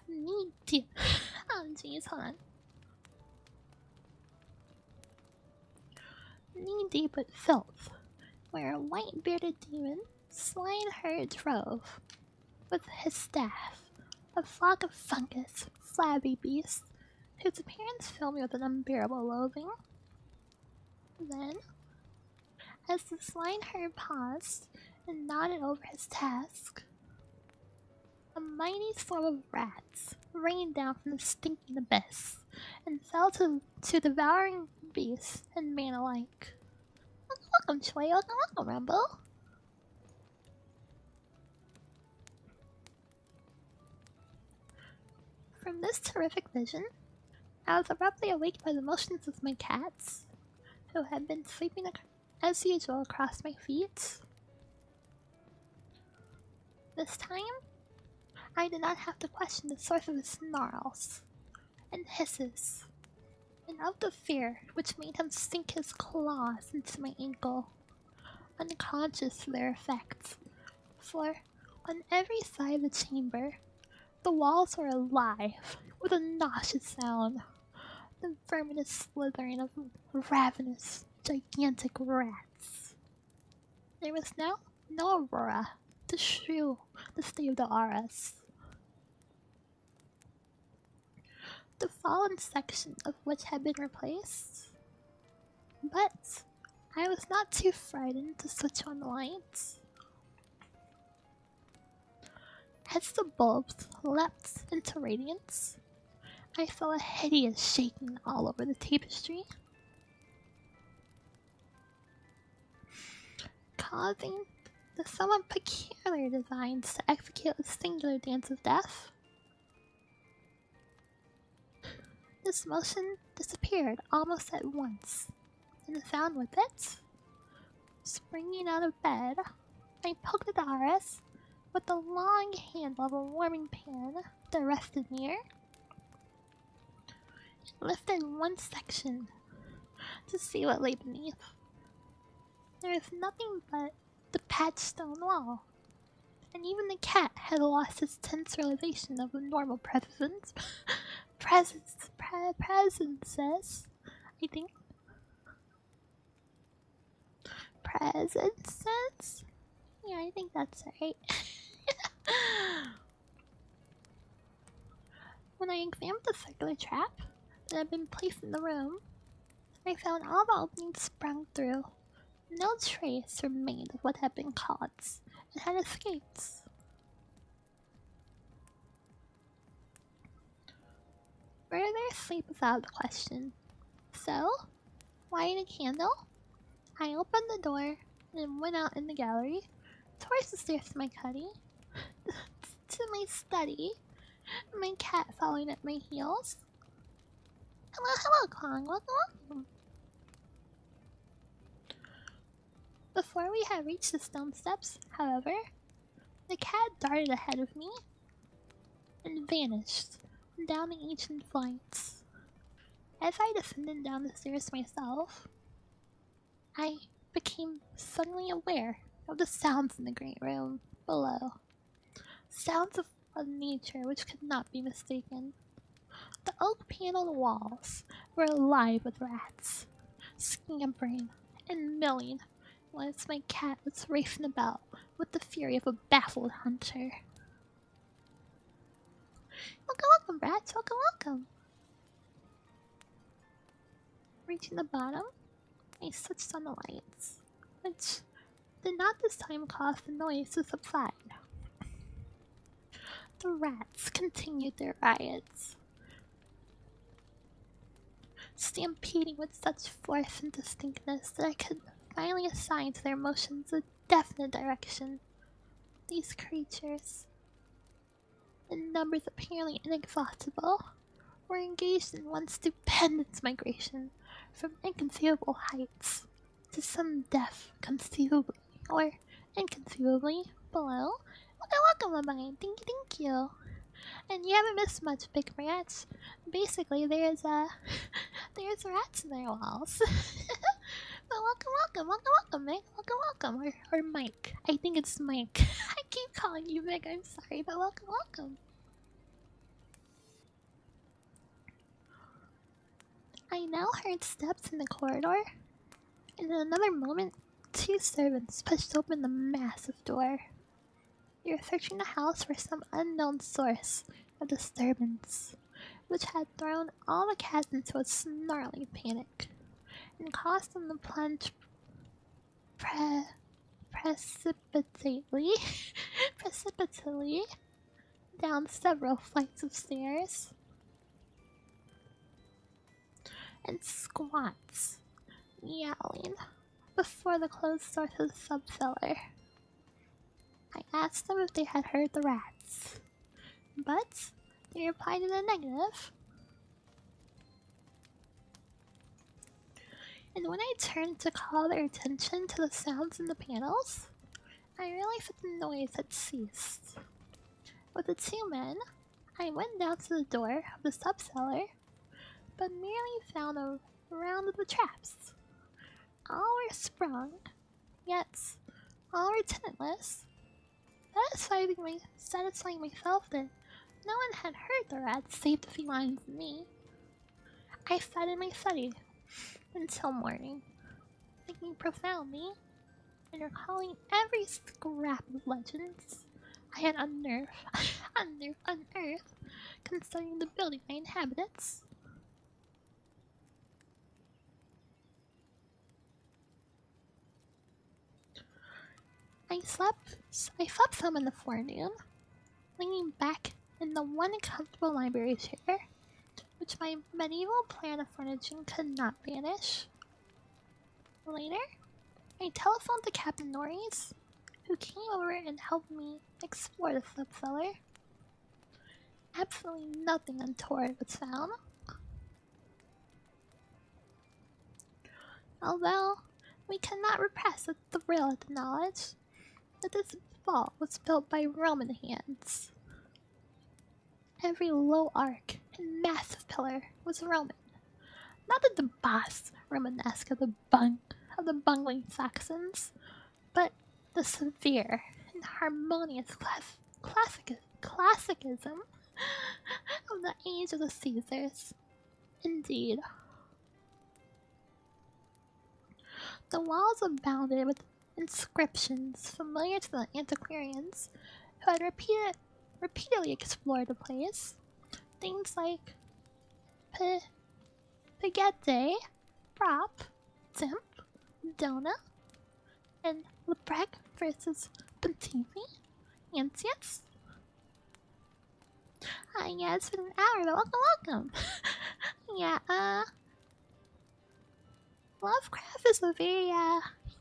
knee-deep. Oh jeez, hold on. Knee-deep with filth, where a white-bearded demon swineherd drove, with his staff, a flock of fungus, flabby beasts, whose appearance filled me with an unbearable loathing. Then, as the swineherd paused and nodded over his task, a mighty swarm of rats rained down from the stinking abyss and fell to devouring beasts and man alike. Welcome, Choi. Welcome, Rumble. From this terrific vision, I was abruptly awakened by the motions of my cats, who had been sleeping as usual across my feet. This time, I did not have to question the source of his snarls and hisses, and of the fear which made him sink his claws into my ankle, unconscious of their effects, for on every side of the chamber, the walls were alive with a nauseous sound, the verminous slithering of ravenous, gigantic rats. There was now no Aurora to shrew the state of the auras. The fallen section of which had been replaced, but I was not too frightened to switch on the lights. As the bulbs leapt into radiance, I felt a hideous shaking all over the tapestry, causing the somewhat peculiar designs to execute a singular dance of death. This motion disappeared almost at once, and the sound with it. Springing out of bed, I poked at the arras with the long handle of a warming pan that rested near, and lifted one section to see what lay beneath. There was nothing but the patched stone wall, and even the cat had lost its tense realization of a normal presence. Presences, I think. Presences? Yeah, I think that's right. When I examined the circular trap that had been placed in the room, I found all the openings sprung through. No trace remained of what had been caught and had escaped. Further sleep was out of the question, so, lighting a candle, I opened the door and went out in the gallery, towards the stairs to my study, my cat following at my heels. Hello, Kong, welcome. Before we had reached the stone steps, however, the cat darted ahead of me and vanished down the ancient flights. As I descended down the stairs myself, I became suddenly aware of the sounds in the great room below. Sounds of a nature which could not be mistaken. The oak-paneled walls were alive with rats, scampering and milling whilst my cat was racing about with the fury of a baffled hunter. Welcome, rats, welcome. Reaching the bottom, I switched on the lights, which did not this time cause the noise to subside. The rats continued their riots, stampeding with such force and distinctness that I could finally assign to their motions a definite direction. These creatures, in numbers apparently inexhaustible, were engaged in one stupendous migration from inconceivable heights to some depth conceivably or inconceivably below. Welcome, mine. Thank you. And you haven't missed much, big rats. Basically, there's rats in their walls. But welcome, Meg. Welcome. Or Mike. I think it's Mike. I keep calling you Meg, I'm sorry, but welcome. I now heard steps in the corridor, and in another moment, 2 servants pushed open the massive door. They were searching the house for some unknown source of disturbance, which had thrown all the cats into a snarling panic and caused them to plunge precipitately precipitously down several flights of stairs and squats, yowling, before the closed door to the subcellar. I asked them if they had heard the rats, but they replied in the negative. And when I turned to call their attention to the sounds in the panels, I realized that the noise had ceased. With the two men, I went down to the door of the subcellar, but merely found a round of the traps. All were sprung, yet all were tenantless, satisfying myself that no one had heard the rats save the felines and me. I sat in my study until morning, thinking profoundly and recalling every scrap of legends I had unearthed concerning the building I inhabited. I slept some in the forenoon, leaning back in the one comfortable library chair, which my medieval plan of furnishing could not banish. Later, I telephoned to Captain Norris, who came over and helped me explore the subcellar. Absolutely nothing untoward was found. Although we cannot repress the thrill at the knowledge that this vault was built by Roman hands. Every low arc and massive pillar was Roman, not the boss Romanesque of the bungling Saxons, but the severe and harmonious classicism of the age of the Caesars. Indeed, the walls abounded with inscriptions familiar to the antiquarians who had repeatedly explored the place. Things like Pagette, Prop, Timp, Dona, and Lebrec versus Pontifi, Antius. Yeah, it's been an hour, but welcome. Yeah, Lovecraft is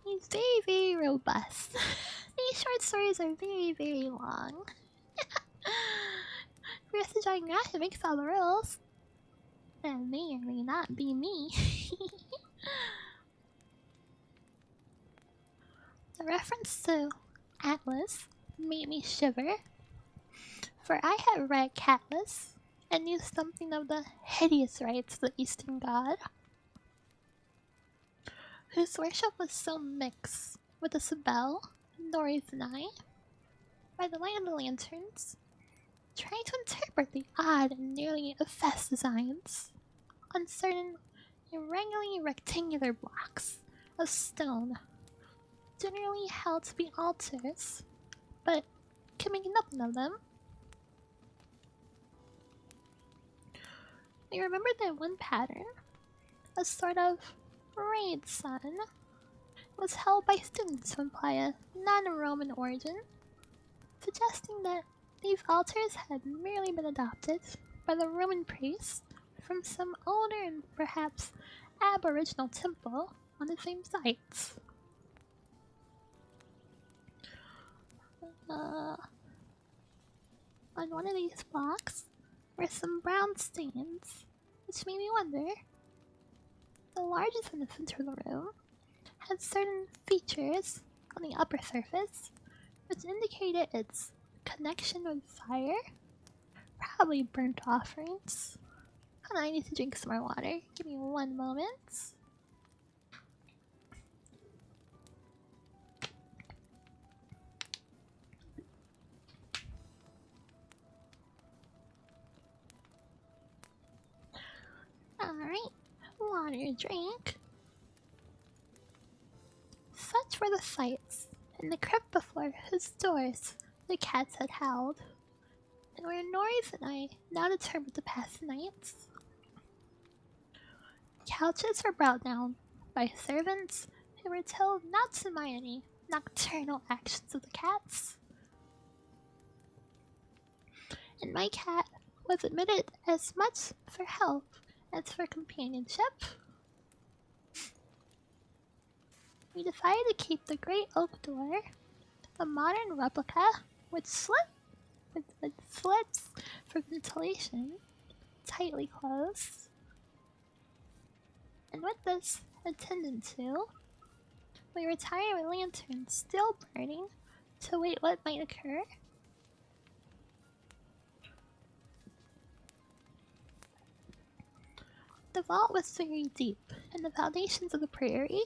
he's very robust. These short stories are very long. Rest enjoying that, it makes all the rules. That may or may not be me. The reference to Atlas made me shiver, for I had read Catlas and knew something of the hideous rites of the Eastern god, whose worship was so mixed with the Sibyl, Norris and I, by the light of the lanterns, trying to interpret the odd and nearly effaced designs on certain irregularly rectangular blocks of stone, generally held to be altars, but could make nothing of them. I remembered that one pattern, a sort of raid sun, was held by students to imply a non-Roman origin, suggesting that these altars had merely been adopted by the Roman priests from some older and perhaps aboriginal temple on the same site. On one of these blocks were some brown stains, which made me wonder. The largest in the center of the room had certain features on the upper surface which indicated its connection with fire, probably burnt offerings. Hold on, I need to drink some more water. Give me one moment. Alright, water drink. Such were the sights in the crypt before whose doors the cats had howled, and where Norris and I now determined to pass the nights. Couches were brought down by servants who were told not to mind any nocturnal actions of the cats. And my cat was admitted as much for help as for companionship. We decided to keep the great oak door, a modern replica with slits for ventilation, tightly closed. And with this attendant to, we retired with lanterns still burning to wait what might occur. The vault was very deep in the foundations of the prairie,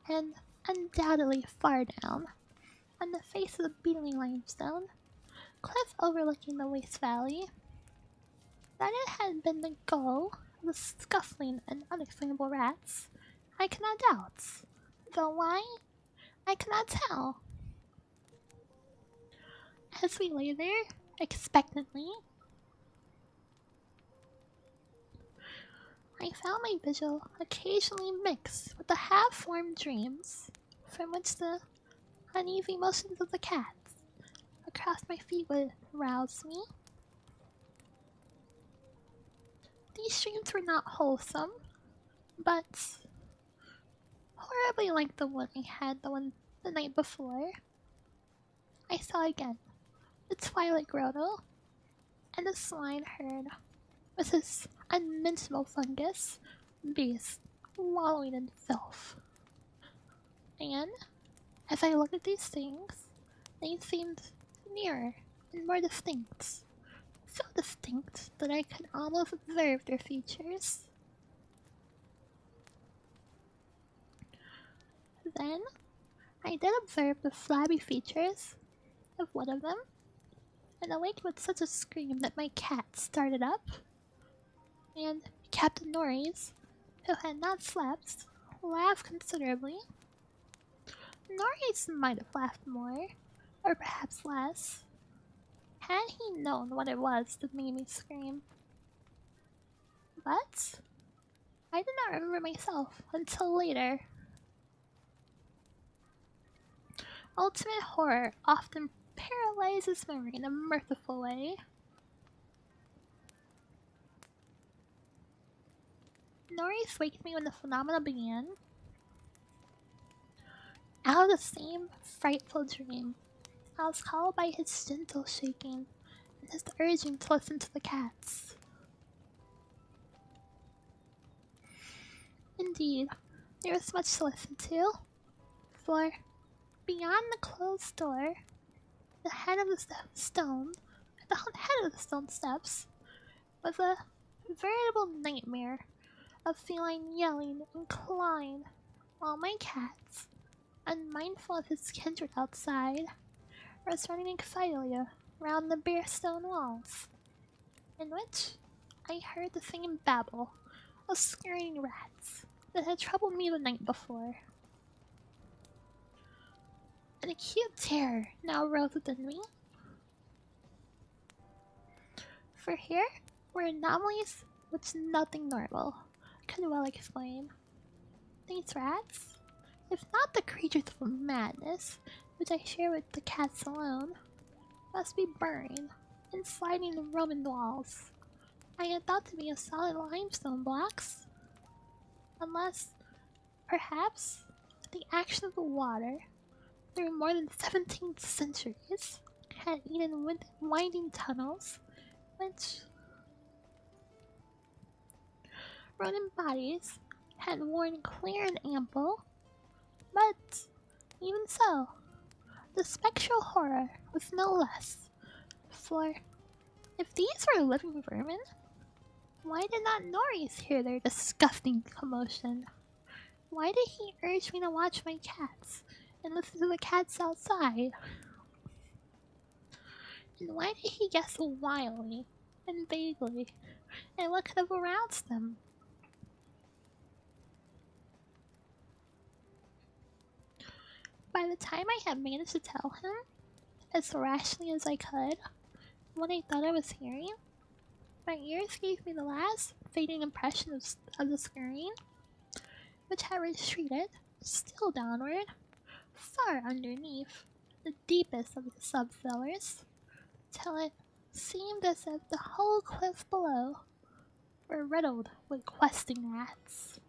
and undoubtedly far down, on the face of the beetling limestone, cliff overlooking the waste valley. That it had been the goal of the scuffling and unexplainable rats, I cannot doubt, though why, I cannot tell. As we lay there, expectantly, I found my vigil occasionally mixed with the half-formed dreams from which the uneasy motions of the cats across my feet would rouse me. These dreams were not wholesome, but horribly like the one I had the night before. I saw again the twilight grotto and the swine herd with his unmentionable fungus beast wallowing in filth. And as I looked at these things, they seemed nearer and more distinct, so distinct that I could almost observe their features. Then I did observe the flabby features of one of them, and awakened with such a scream that my cat started up, and Captain Norris, who had not slept, laughed considerably. Norris might have laughed more, or perhaps less, had he known what it was that made me scream. But I did not remember myself until later. Ultimate horror often paralyzes memory in a mirthful way. Norris waked me when the phenomena began. Out of the same frightful dream, I was called by his gentle shaking and his urging to listen to the cats. Indeed, there was much to listen to, for beyond the closed door, the head of the stone steps, was a veritable nightmare of feline yelling and clawing, while my cats, unmindful of his kindred outside, was running excitedly round the bare stone walls, in which I heard the same babble of scurrying rats that had troubled me the night before. An acute terror now rose within me, for here were anomalies which nothing normal could well explain. These rats, if not the creatures of madness which I share with the cats alone, must be burrowing and sliding the Roman walls I had thought to be of solid limestone blocks, unless, perhaps, the action of the water through more than 17 centuries had eaten winding tunnels which rodent bodies had worn clear and ample. But even so, the spectral horror was no less, for if these were living vermin, why did not Norris hear their disgusting commotion? Why did he urge me to watch my cats and listen to the cats outside? And why did he guess so wildly and vaguely at what could have aroused them? By the time I had managed to tell him, as rationally as I could, what I thought I was hearing, my ears gave me the last fading impression of the screen, which had retreated, still downward, far underneath the deepest of the subcellars, till it seemed as if the whole cliff below were riddled with questing rats.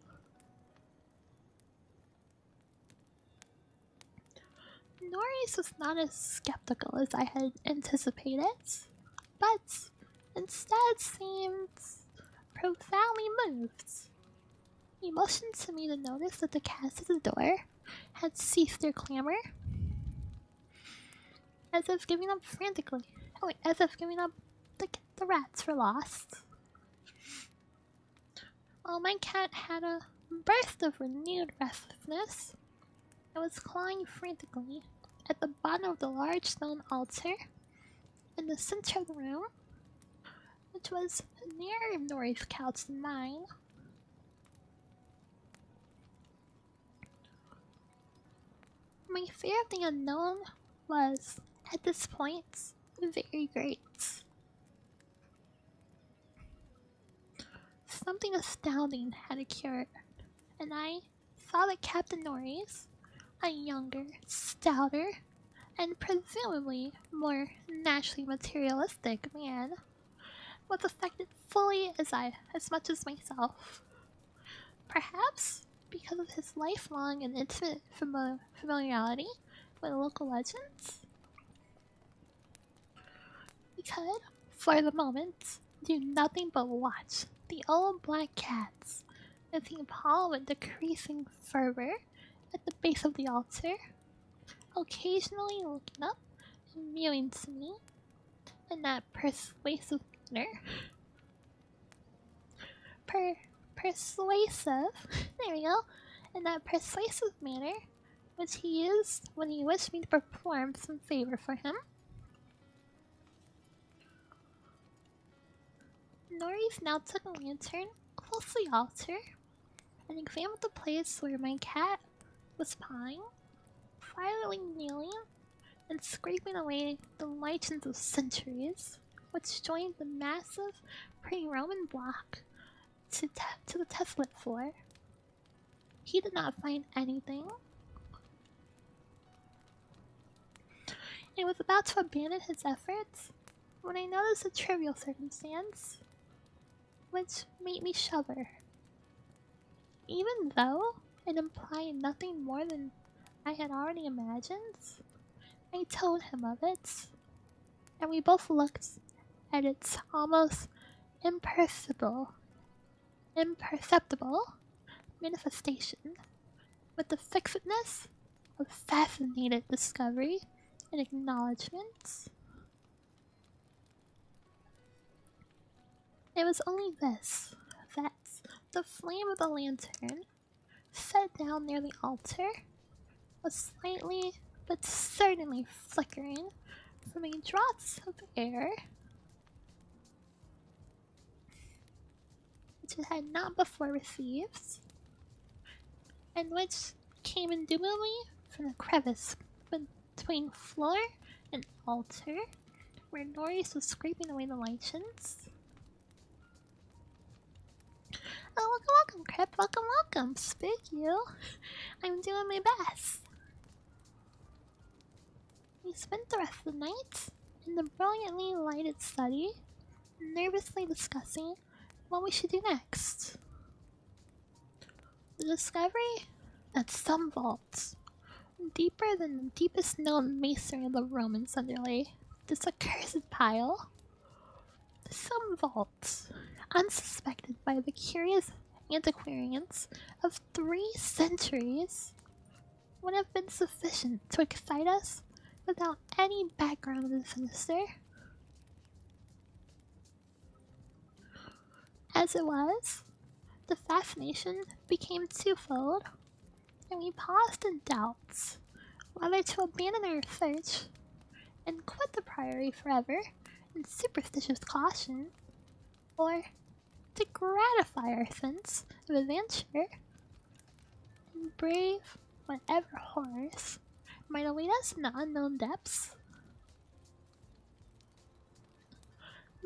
Norris was not as skeptical as I had anticipated, but instead seemed profoundly moved. He motioned to me to notice that the cats at the door had ceased their clamor, as if giving up frantically. Oh wait, as if giving up the rats were lost. While my cat had a burst of renewed restlessness, it was clawing frantically at the bottom of the large stone altar in the center of the room, which was nearer Nori's couch than mine. My fear of the unknown was, at this point, very great. Something astounding had occurred, and I saw that Captain Norris, a younger, stouter, and presumably more naturally materialistic man, was affected fully as much as myself. Perhaps because of his lifelong and intimate familiarity with local legends. We could, for the moment, do nothing but watch the old black cats moving Paul with decreasing fervor at the base of the altar, occasionally looking up and mewing to me in that persuasive manner. Persuasive, there we go, in that persuasive manner which he used when he wished me to perform some favor for him. Norris now took a lantern close to the altar and examined the place where my cat was pawing, quietly kneeling, and scraping away the lichens of centuries which joined the massive pre-Roman block to the tessellate floor. He did not find anything. He was about to abandon his efforts when I noticed a trivial circumstance which made me shudder. Even though it implied nothing more than I had already imagined, I told him of it, and we both looked at its almost imperceptible manifestation with the fixedness of fascinated discovery and acknowledgement. It was only this, that the flame of the lantern, set down near the altar, was slightly but certainly flickering from a draught of air which it had not before received, and which came indubitably from the crevice between floor and altar where Norris was scraping away the lichens. Oh, welcome, Crip. Welcome. Spook you. I'm doing my best. We spent the rest of the night in the brilliantly lighted study, nervously discussing what we should do next. The discovery that some vaults, deeper than the deepest known masonry of the Romans underlay this accursed pile, some vaults, unsuspected by the curious antiquarians of 3 centuries, would have been sufficient to excite us without any background of the sinister. As it was, the fascination became twofold, and we paused in doubts whether to abandon our search and quit the priory forever in superstitious caution, or to gratify our sense of adventure and brave whatever horrors might await us in the unknown depths.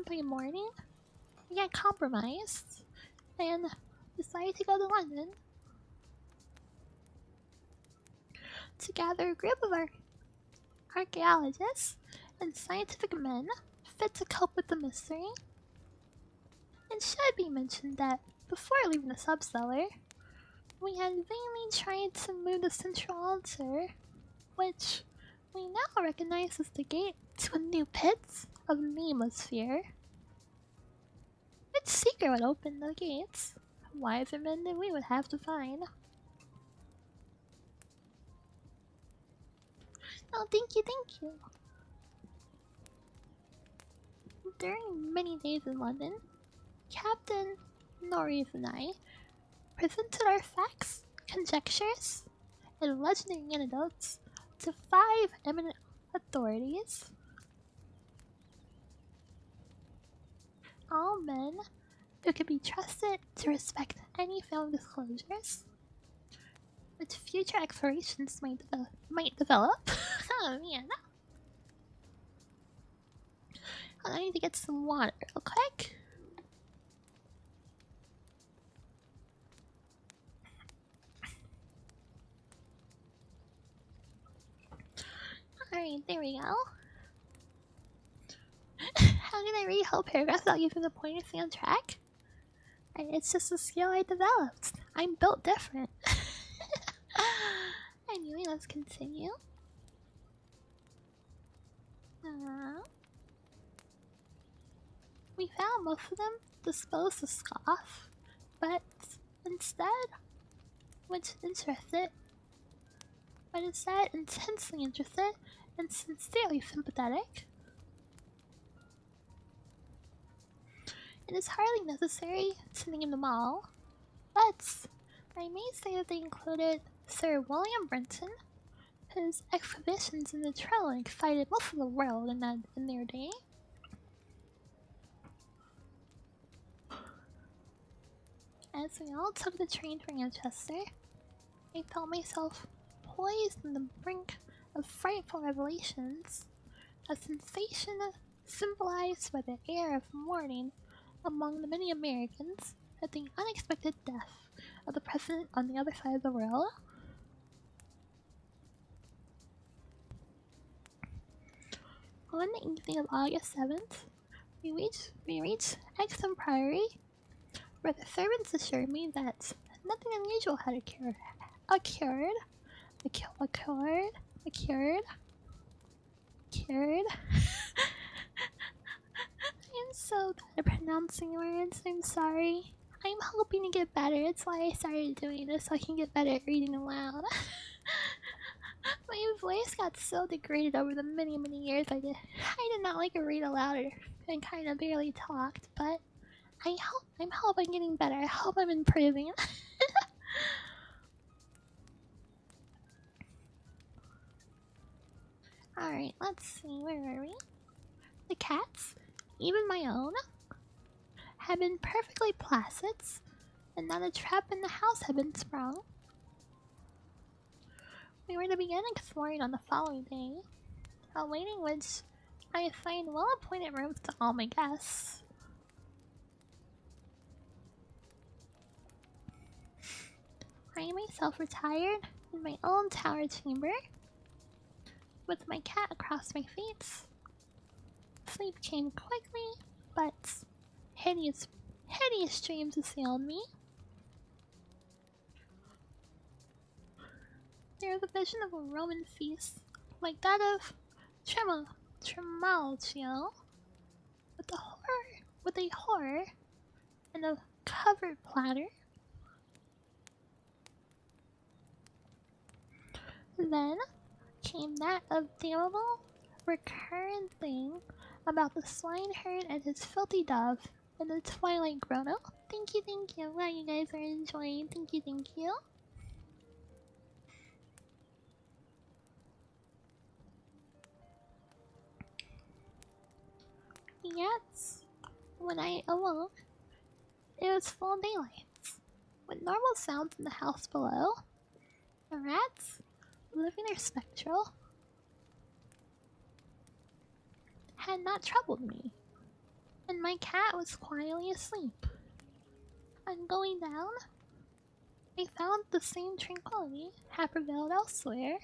by morning, we got compromised and decided to go to London to gather a group of our archaeologists and scientific men fit to cope with the mystery. It should be mentioned that before leaving the subcellar, we had vainly tried to move the central altar, which we now recognize as the gate to a new pit of Nemosphere. Which secret would open the gates? Wiser men than we would have to find. Oh, thank you, thank you. During many days in London, Captain Norris and I presented our facts, conjectures, and legendary anecdotes to 5 eminent authorities. All men who could be trusted to respect any family disclosures, which future explorations might develop. Oh man. I need to get some water real quick. Alright, there we go. How can I read a whole paragraph without using the pointer soundtrack? It's just a skill I developed. I'm built different. Anyway, let's continue. We found most of them disposed to scoff, but instead, intensely interested and sincerely sympathetic. It is hardly necessary to name them all, but I may say that they included Sir William Brenton, whose expeditions in the trail excited most of the world in their day. As we all took the train for Manchester, I felt myself poised on the brink of frightful revelations, a sensation symbolized by the air of mourning among the many Americans at the unexpected death of the president on the other side of the world. On the evening of August 7th, we reached Exham Priory, where the servants assured me that nothing unusual had occurred. I'm so bad at pronouncing words, I'm sorry. I'm hoping to get better, it's why I started doing this, so I can get better at reading aloud. My voice got so degraded over the many years I did not like to read aloud and kind of barely talked, but I hope I'm getting better. I hope I'm improving. Alright, let's see, where were we? The cats, even my own, had been perfectly placid, and not a trap in the house had been sprung. We were to begin exploring on the following day, awaiting which I assigned well-appointed rooms to all my guests. I myself retired in my own tower chamber, with my cat across my feet. Sleep came quickly, but hideous dreams assailed me. There was a vision of a Roman feast, like that of Trimalchio, with a horror and a covered platter. Then came that damnable recurrent thing about the swineherd and his filthy dove in the Twilight Grotto. Thank you, glad you guys are enjoying. Thank you. Yes, when I awoke, it was full daylight, with normal sounds in the house below. The rats, living their spectral, had not troubled me, and my cat was quietly asleep. On going down, I found the same tranquility had prevailed elsewhere.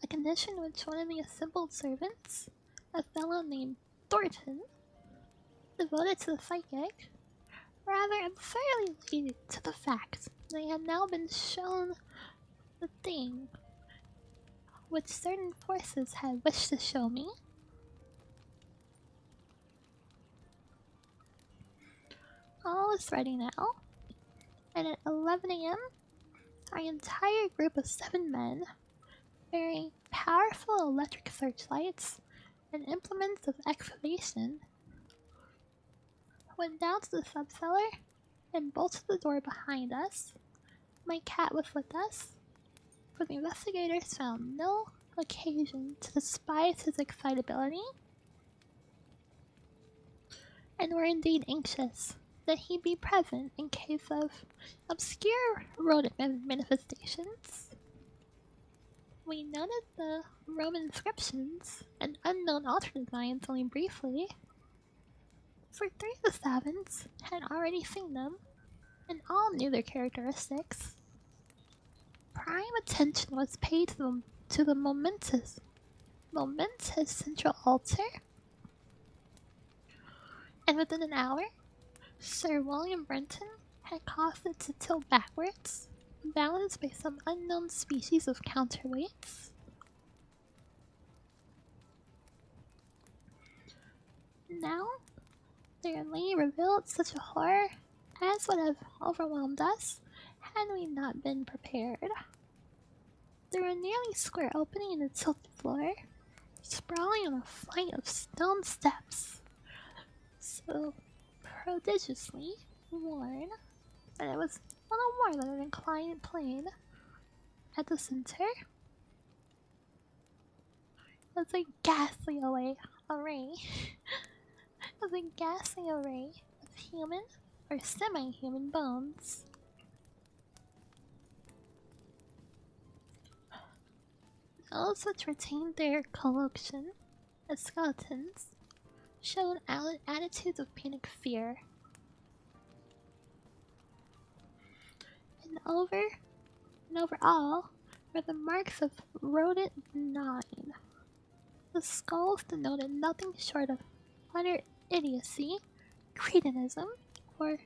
A condition which one of the assembled servants, a fellow named Thornton, devoted to the psychic, rather unfairly alluded to the fact that they had now been shown the thing which certain forces had wished to show me. All was ready now, and at 11 a.m., our entire group of 7 men, bearing powerful electric searchlights and implements of excavation, went down to the subcellar and bolted the door behind us. My cat was with us, for the investigators found no occasion to despise his excitability, and were indeed anxious that he be present in case of obscure rodent manifestations. We noted the Roman inscriptions and unknown altar designs only briefly, for 3 of the savants had already seen them, and all knew their characteristics. Prime attention was paid to the momentous central altar, and within an hour, Sir William Brenton had caused it to tilt backwards, balanced by some unknown species of counterweights. Now, there lay revealed such a horror as would have overwhelmed us had we not been prepared. There were a nearly square opening in the tilted floor, sprawling on a flight of stone steps, so prodigiously worn that it was little more than an inclined plane. At the center was a ghastly array of human or semi-human bones. Those which retained their collocation as skeletons showed attitudes of panic fear. And over all were the marks of rodent gnawing. The skulls denoted nothing short of utter idiocy, cretinism, or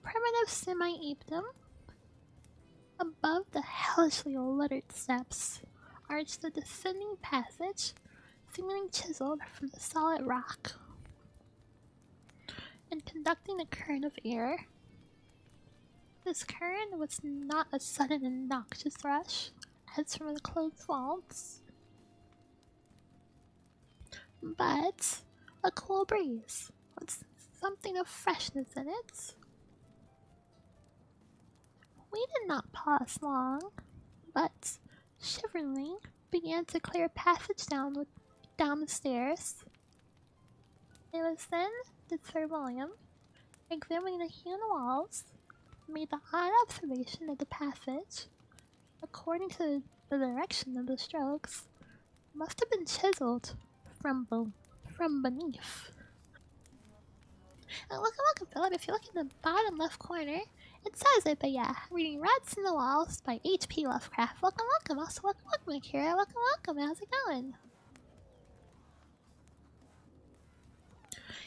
primitive semi-apedom. Above the hellishly littered steps arched a descending passage, seemingly chiseled from the solid rock, and conducting a current of air. This current was not a sudden and noxious rush, as from the closed vaults, but a cool breeze with something of freshness in it. We did not pause long, but, shiveringly, began to clear a passage down the stairs. It was then that Sir William, examining the hewn walls, made the odd observation that the passage, according to the direction of the strokes, must have been chiseled from beneath. Welcome, Philip. If you look in the bottom left corner, it says it, but yeah, reading Rats in the Walls by H.P. Lovecraft. Welcome. Also, welcome, Akira. Welcome. How's it going?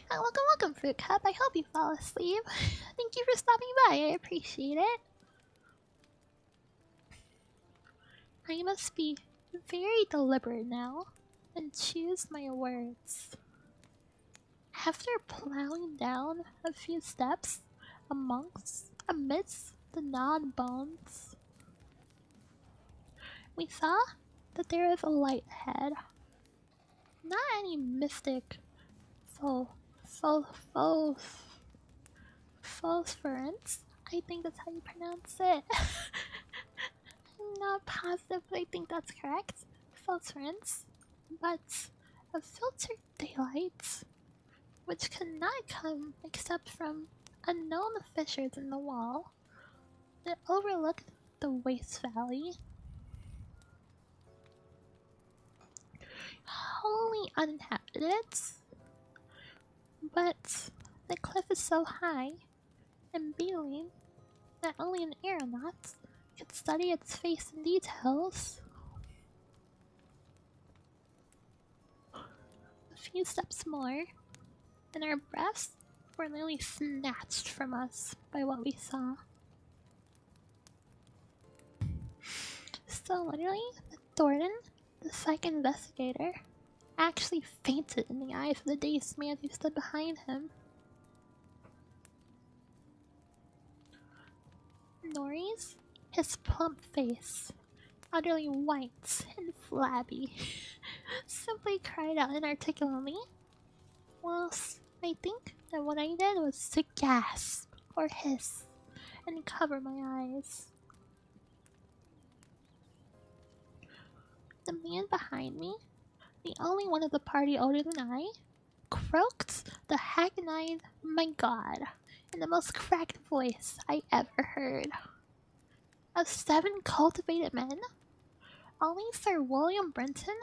Welcome, Fruit Cup. I hope you fall asleep. Thank you for stopping by. I appreciate it. I must be very deliberate now and choose my words. After plowing down a few steps amidst the gnawed bones, we saw that there was a light ahead. Not any mystic phosphorence. I think that's how you pronounce it. I'm not positive, but I think that's correct. Phosphorence, but a filtered daylight, which could not come except from unknown fissures in the wall that overlooked the waste valley. Wholly uninhabited, But the cliff is so high and beetling that only an aeronaut could study its face in details. A few steps more, and our breaths were nearly snatched from us by what we saw. So literally, Thornton, the psych investigator, actually fainted in the eyes of the dazed man who stood behind him. Norris, his plump face, utterly white and flabby, simply cried out inarticulately, whilst I think that what I did was to gasp or hiss and cover my eyes. The man behind me, the only one of the party older than I, croaked the hackneyed "my god" in the most cracked voice I ever heard. Of 7 cultivated men, only Sir William Brenton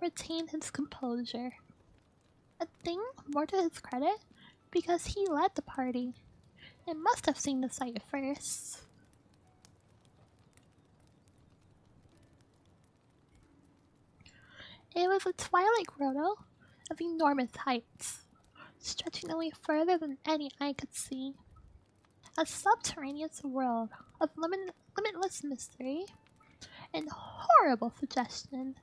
retained his composure. A thing more to his credit because he led the party and must have seen the sight first. It was a twilight grotto of enormous heights, stretching away further than any eye could see. A subterraneous world of limitless mystery and horrible suggestion.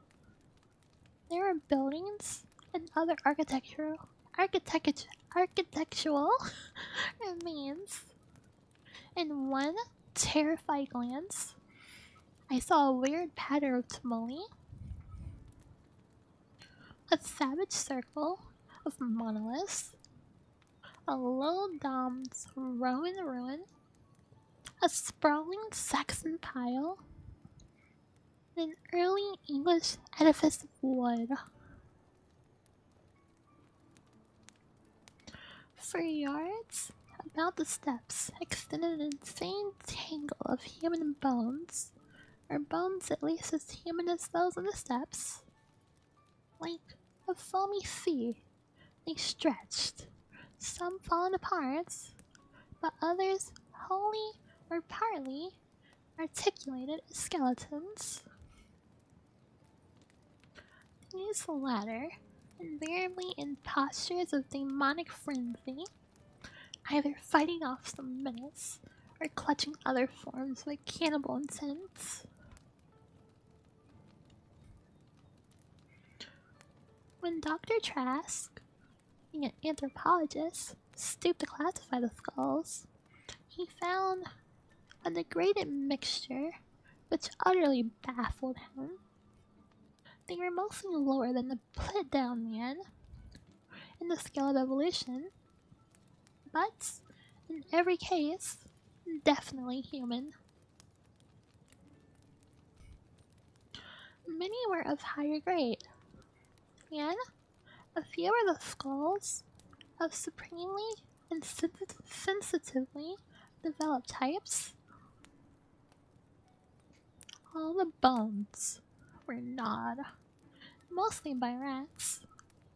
There were buildings and other architectural remains. In one terrified glance, I saw a weird pattern of tumuli, a savage circle of monoliths, a little dome's Roman ruin, a sprawling Saxon pile, and an early English edifice of wood. For yards about the steps extended an insane tangle of human bones, or bones at least as human as those on the steps. Like a foamy sea, they stretched, some fallen apart, but others wholly or partly articulated as skeletons. These latter, invariably in postures of demonic frenzy, either fighting off some menace or clutching other forms of cannibal intent. When Dr. Trask, the anthropologist, stooped to classify the skulls, he found a degraded mixture which utterly baffled him. They were mostly lower than the put-down man in the scale of evolution, but in every case, definitely human. Many were of higher grade, and a few were the skulls of supremely and sensitively developed types. All the bones were gnawed, mostly by rats,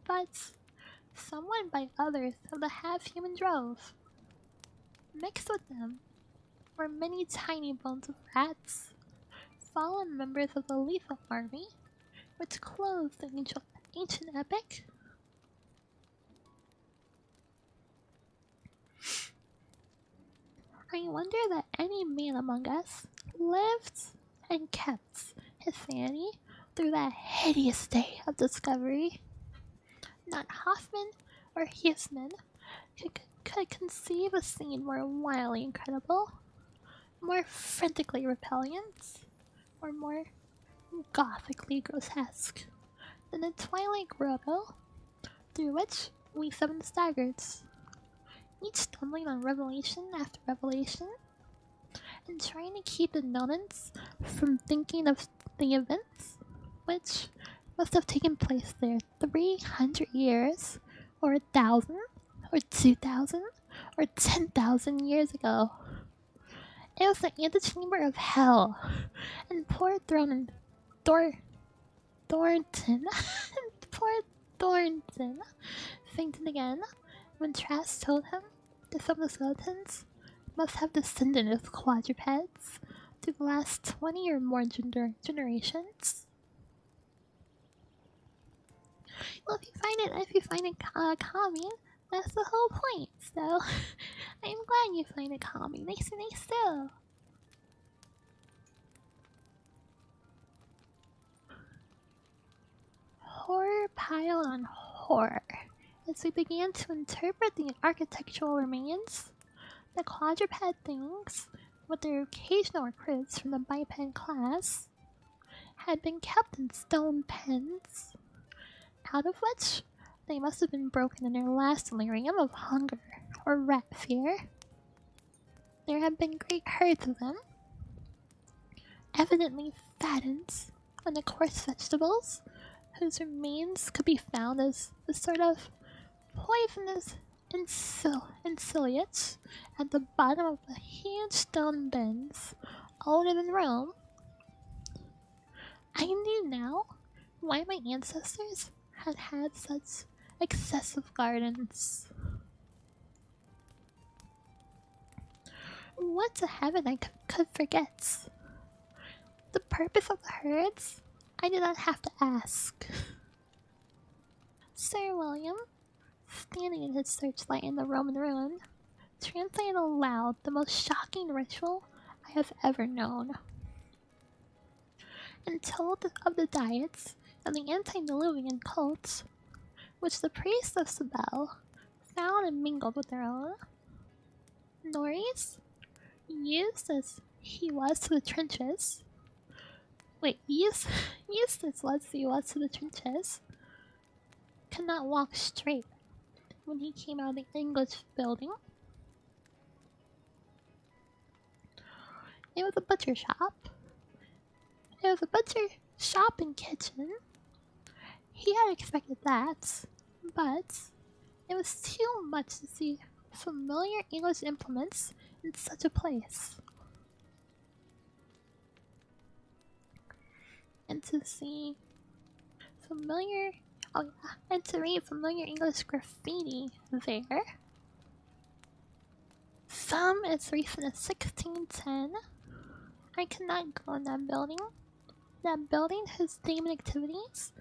but somewhat by others of the half-human drove. Mixed with them were many tiny bones of rats, fallen members of the lethal army, which clothed the ancient epic. I wonder that any man among us lived and kept his sanity through that hideous day of discovery. Not Hoffman or Huseman could conceive a scene more wildly incredible, more frantically repellent, or more gothically grotesque than the twilight grotto through which we 7 staggered, each stumbling on revelation after revelation, and trying to keep the nuns from thinking of the events which must have taken place there 300 years, or 1,000, or 2,000, or 10,000 years ago. It was the antechamber of hell, and poor Thornton, poor Thornton, fainted again when Trask told him that some of the skeletons must have descended as quadrupeds to the last 20 or more generations. Well, if you find it calming, that's the whole point. So I'm glad you find it calming. Nice and nice still. Horror piled on horror as we began to interpret the architectural remains. The quadruped things, with their occasional recruits from the biped class, had been kept in stone pens, out of which they must have been broken in their last delirium of hunger or rat fear. There had been great herds of them, evidently fattened on the coarse vegetables, whose remains could be found as a sort of poisonous ensilage at the bottom of the huge stone bins, older than Rome. I knew now why my ancestors had had such excessive gardens. What to heaven I could forget? The purpose of the herds I did not have to ask. Sir William, standing in his searchlight in the Roman ruin, translated aloud the most shocking ritual I have ever known, and told of the diets of the antediluvian cults, which the priests of Cybele found and mingled with their own. Norris, used as he was to the trenches, used as he was to the trenches, could not walk straight when he came out of the English building. It was a butcher shop. It was a butcher shop and kitchen. He had expected that, but it was too much to see familiar English implements in such a place. And to see familiar, and to read familiar English graffiti there. Some as recent as 1610. I could not go in that building. That building whose demon activities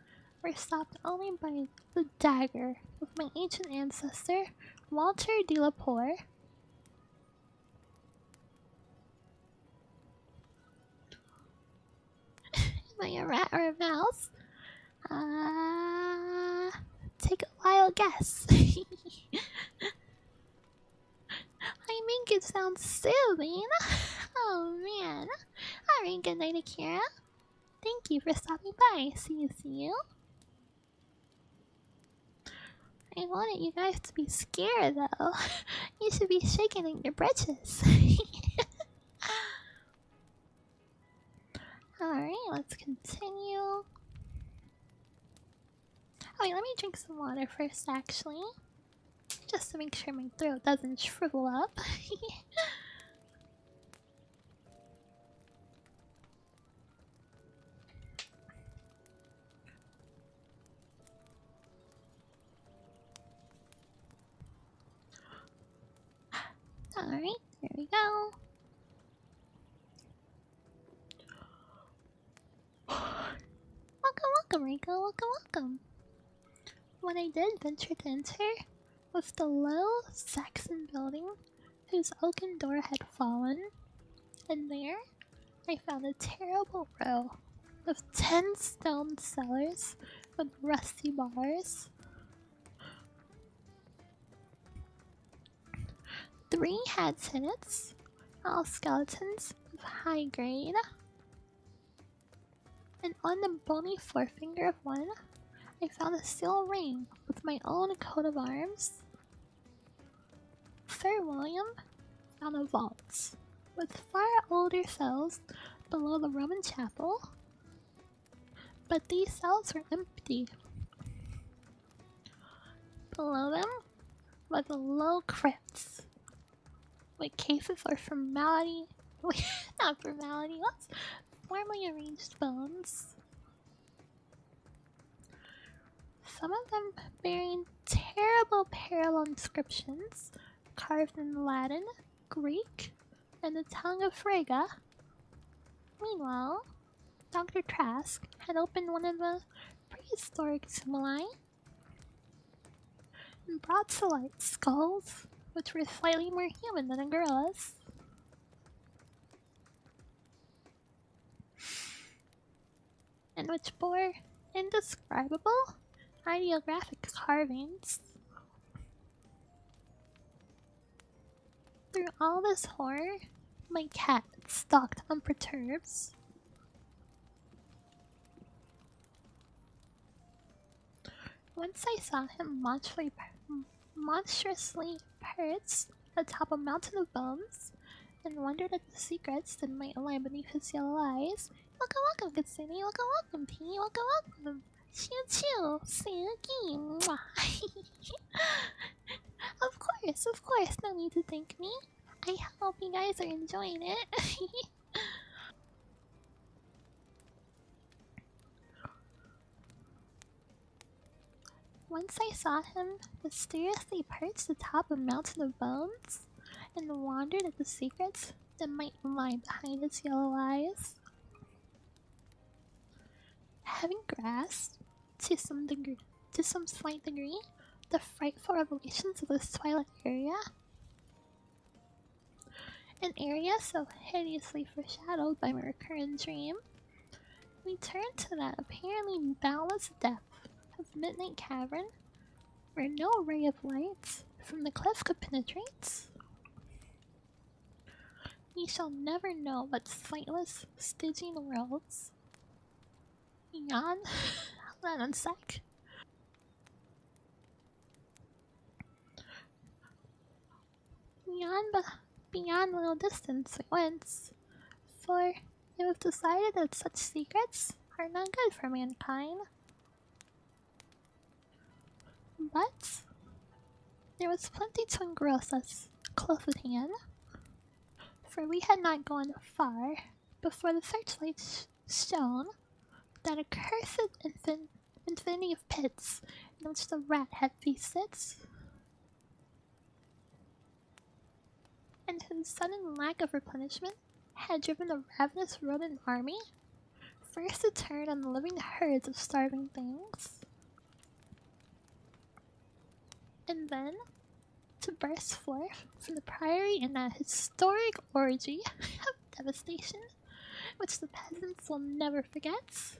were stopped only by the dagger of my ancient ancestor, Walter de la Poor. Am I a rat or a mouse? Take a wild guess. I make it sound soothing. Oh man. Alright, good night, Akira. Thank you for stopping by. See you. I wanted you guys to be scared though. You should be shaking in your britches. Alright, let's continue. Oh wait, let me drink some water first actually. Just to make sure my throat doesn't shrivel up. Alright, there we go. Welcome, Rico. Welcome. When I did venture to enter, was the low Saxon building whose oaken door had fallen, and there I found a terrible row of 10 stone cellars with rusty bars. 3 had tenants, all skeletons of high grade, and on the bony forefinger of one, I found a steel ring with my own coat of arms. Sir William found a vault with far older cells below the Roman chapel, but these cells were empty. Below them was a low crypt with cases or formally arranged bones. Some of them bearing terrible parallel inscriptions carved in Latin, Greek, and the tongue of Frege. Meanwhile, Dr. Trask had opened one of the prehistoric tumuli and brought to light skulls which were slightly more human than a gorilla's. And which bore indescribable ideographic carvings. Through all this horror, my cat stalked unperturbed. Once I saw him monstrously perch atop a mountain of bones and wondered at the secrets that might lie beneath his yellow eyes. Welcome, welcome, Katsuni. Welcome, welcome, P. Welcome, welcome. Choo choo. Suki. Of course. No need to thank me. I hope you guys are enjoying it. Once I saw him mysteriously perched atop a mountain of bones and wondered at the secrets that might lie behind his yellow eyes. Having grasped, to some slight degree, the frightful revelations of this twilight area, an area so hideously foreshadowed by my recurrent dream, we turned to that apparently boundless depth of Midnight Cavern, where no ray of light from the cliff could penetrate. We shall never know what sightless, Stygian worlds yawn. Hold on a sec. Beyond little distance it went, for it was decided that such secrets are not good for mankind. But there was plenty to engross us close at hand, for we had not gone far before the searchlight shone that accursed infinity of pits in which the rat had feasted, and whose sudden lack of replenishment had driven the ravenous rodent army first to turn on the living herds of starving things, and then to burst forth from the priory in a historic orgy of devastation which the peasants will never forget.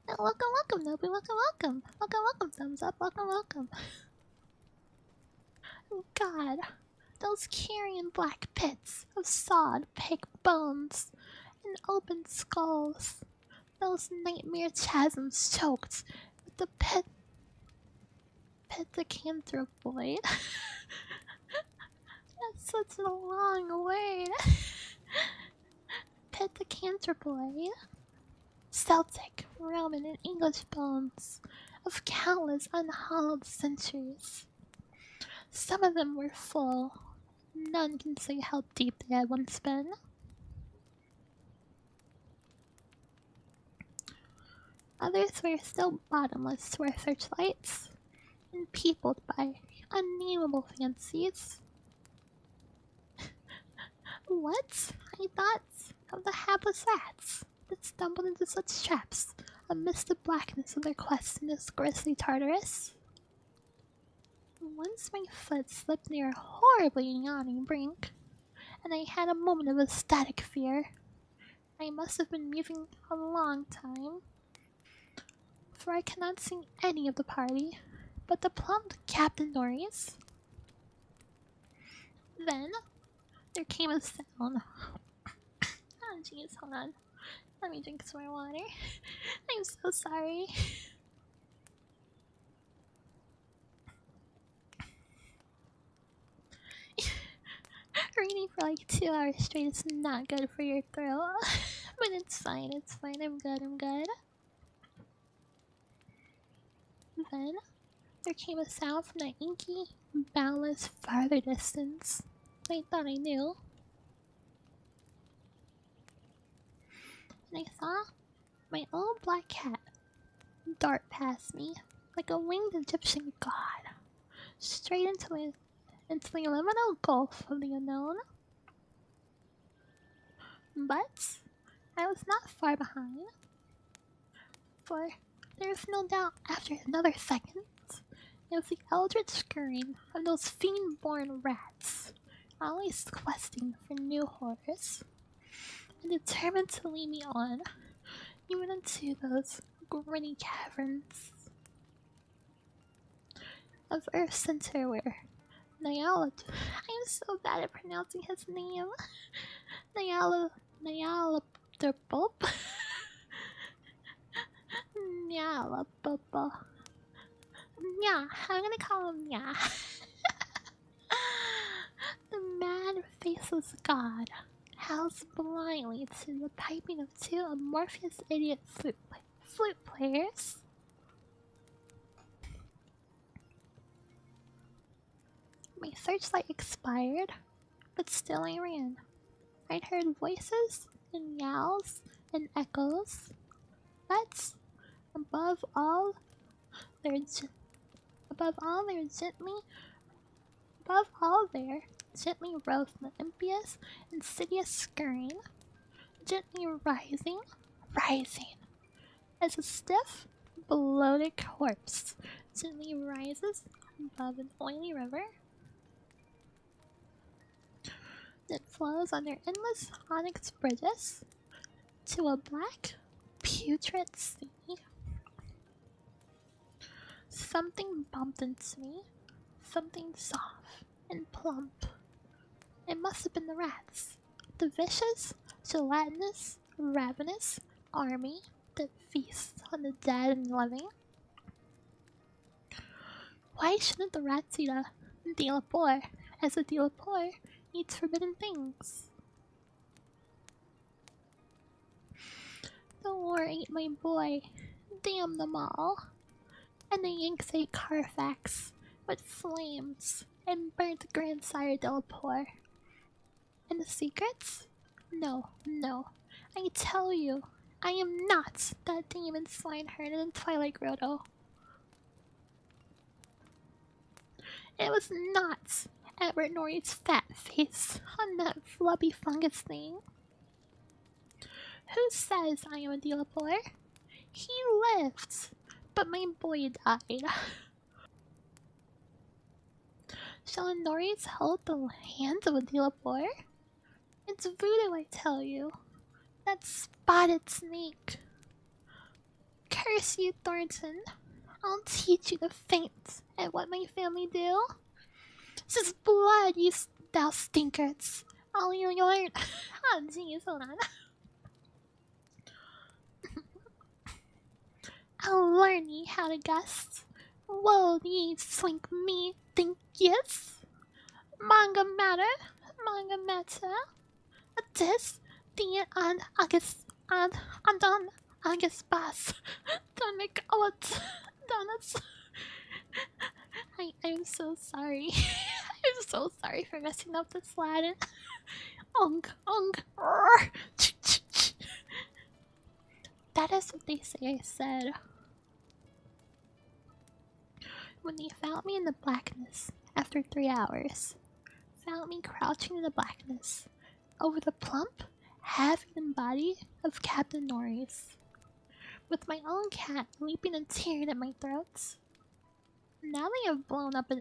Now, welcome, Nobu, welcome, thumbs up, welcome. Oh God, those carrion black pits of sawed pig bones and open skulls, those nightmare chasms choked with the pithecanthropoid. That's such a long word. Pithecanthropoid. Celtic, Roman, and English bones of countless unhallowed centuries. Some of them were full. None can say how deep they had once been. Others were still bottomless to our searchlights, and peopled by unnameable fancies. What? I thought of the hapless rats that stumbled into such traps amidst the blackness of their quest in this grisly Tartarus. Once my foot slipped near a horribly yawning brink, and I had a moment of ecstatic fear. I must have been moving a long time, for I cannot see any of the party but the plump Captain Norris. Then there came a sound. Oh jeez, hold on. Let me drink some more water. I'm so sorry. Reading for like 2 hours straight is not good for your throat. But it's fine, I'm good. Then there came a sound from that inky, boundless farther distance. I thought I knew. And I saw my old black cat dart past me like a winged Egyptian god, straight into the liminal gulf of the unknown. But I was not far behind, for there was no doubt after another second it was the eldritch scurrying of those fiend-born rats, always questing for new horrors, and determined to lead me on, even into those gritty caverns of Earth's center where Nyala. I am so bad at pronouncing his name. Nyala the Bulb. Nyala Bubba. Yeah, I'm gonna call him Yeah. The mad faceless god howls blindly to the piping of two amorphous idiot flute players. My searchlight expired, but still I ran. I'd heard voices and yowls and echoes, but above all, there gently rose the impious, insidious scurrying, gently rising, as a stiff, bloated corpse gently rises above an oily river that flows under endless onyx bridges to a black, putrid sea. Something bumped into me, something soft and plump. It must have been the rats, the vicious, gelatinous, ravenous army that feasts on the dead and living. Why shouldn't the rats eat a dealepore, as a dealepore eats forbidden things? The war ate my boy, damn them all. And the Yanks ate Carfax with flames and burnt Grandsire Delepore. And the secrets? No, I tell you, I am not that demon swineherd in Twilight Grotto. It was not Edward Norrie's fat face on that flubby fungus thing. Who says I am a Delepore? He lived, but my boy died. Shall Norries hold the hands of a Delepore? It's voodoo, I tell you. That spotted snake. Curse you, Thornton. I'll teach you to faint at what my family do. This is blood, thou stinkards. I'll learn. Oh, jeez, hold on. I'll learn ye how to gust. Woe ye swink me, think yes? Manga matter. This, the and Don August Bass. Don't make out. Donuts. I'm so sorry. I'm so sorry for messing up this Latin. Ong. That is what they say I said. When they found me in the blackness after 3 hours, found me crouching in the blackness over the plump, half-eaten body of Captain Norris, with my own cat leaping and tearing at my throat. Now they have blown up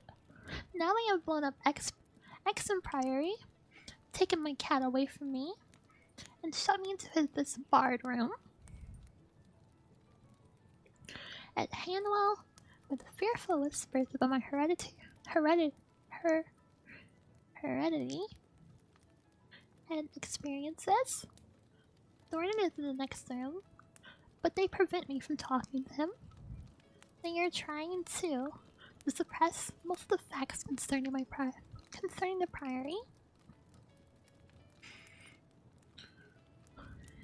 Exon Priory, taken my cat away from me, and shut me into this barred room. At Hanwell, with fearful whispers about my heredity and experiences. Thornton is in the next room, but they prevent me from talking to him. They are trying to suppress most of the facts concerning the priory.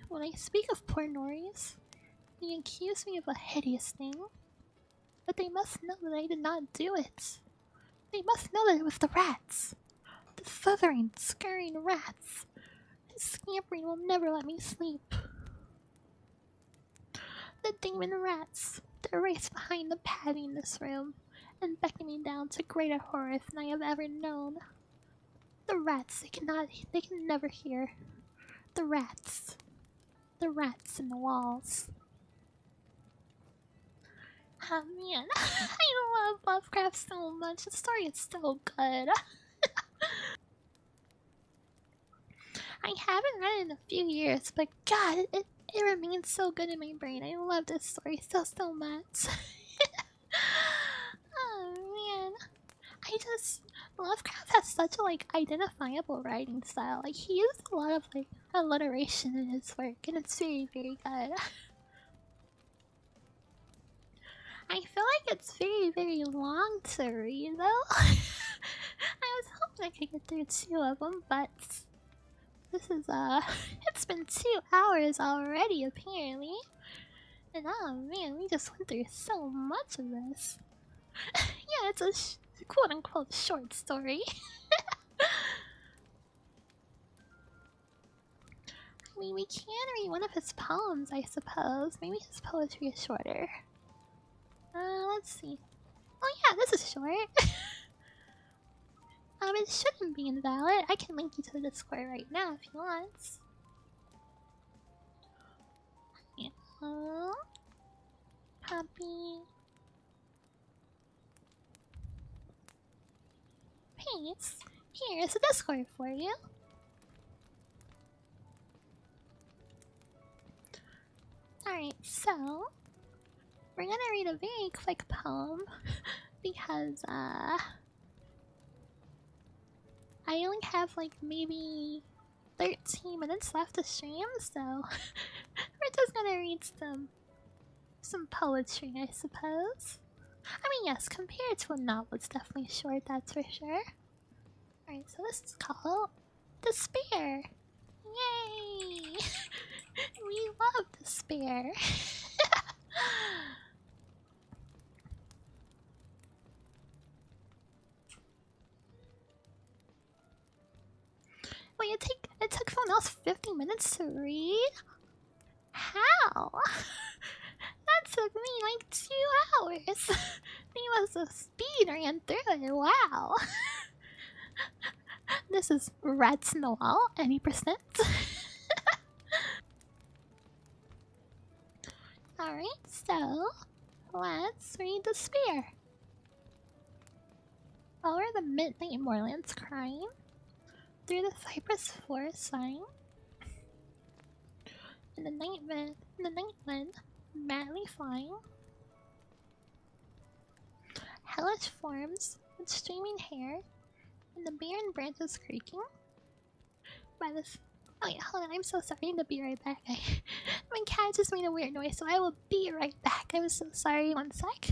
When I speak of poor Norries, they accuse me of a hideous thing, but they must know that I did not do it. They must know that it was the rats. The slithering, scurrying rats. His scampering will never let me sleep. The demon rats to race behind the padding in this room and beckon me down to greater horror than I have ever known. The rats, they can never hear. The rats in the walls. Oh man, I love Lovecraft so much. The story is so good. I haven't read it in a few years, but God, it remains so good in my brain. I love this story so much. Oh man, Lovecraft has such a identifiable writing style. Like he used a lot of alliteration in his work, and it's very good. I feel like it's very long to read though. I was hoping I could get through 2 of them, but this is it's been 2 hours already apparently. And oh man, we just went through so much of this. Yeah, it's a quote unquote short story. I mean, we can read one of his poems, I suppose. Maybe his poetry is shorter. Let's see. Oh yeah, this is short. It shouldn't be invalid. I can link you to the Discord right now if you want. Yeah. Copy. Paste. Here's the Discord for you. Alright, so we're gonna read a very quick poem because I only have maybe 13 minutes left to stream, so we're just gonna read some poetry, I suppose. I mean, yes, compared to a novel, it's definitely short, that's for sure. Alright, so this is called Despair. Yay! We love despair. Wait, it took someone else 50 minutes to read? How? That took me like 2 hours. They must have speed ran through it. Wow. This is Rats in the Wall, any percent. Alright, so let's read Despair. Over the midnight moorlands crying, through the cypress forest sighing, in the night wind, madly flying, hellish forms with streaming hair, and the barren branches creaking. By this, oh yeah, hold on, I'm so sorry. I need to be right back. My cat just made a weird noise, so I will be right back. I'm so sorry. 1 sec.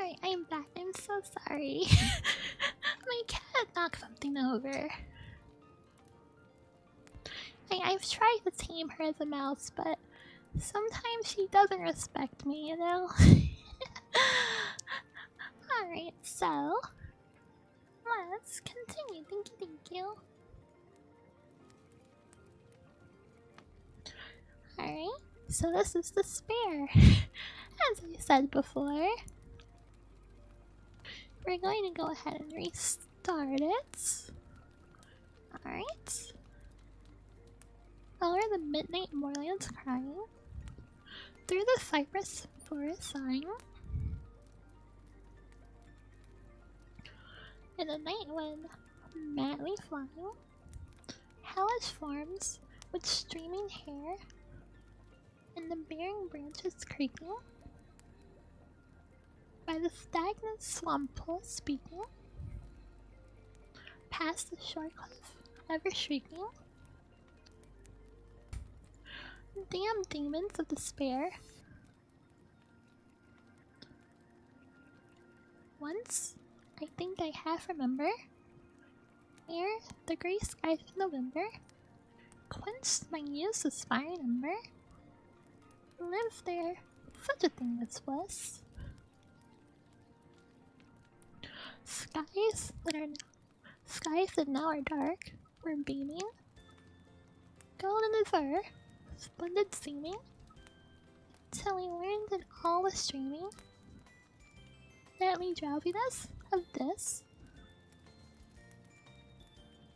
Alright, I'm back. I'm so sorry. My cat knocked something over. I've tried to tame her as a mouse, but sometimes she doesn't respect me, you know? Alright, so let's continue. Thank you, thank you. Alright, so this is the spare. As I said before, we're going to go ahead and restart it. Alright. Over the midnight moorlands crying, through the cypress forest sighing, in the night wind madly flying, hellish forms with streaming hair, and the bearing branches creaking, by the stagnant swamp pool speaking, past the shore cliff ever shrieking. Damn demons of despair. Once, I think I half remember, ere the grey skies of November quenched my youth's aspiring ember, lived there such a thing as bliss. Skies that now are dark were beaming, golden as ever, splendid seeming, till we learned that all was streaming, deadly drowsiness of this.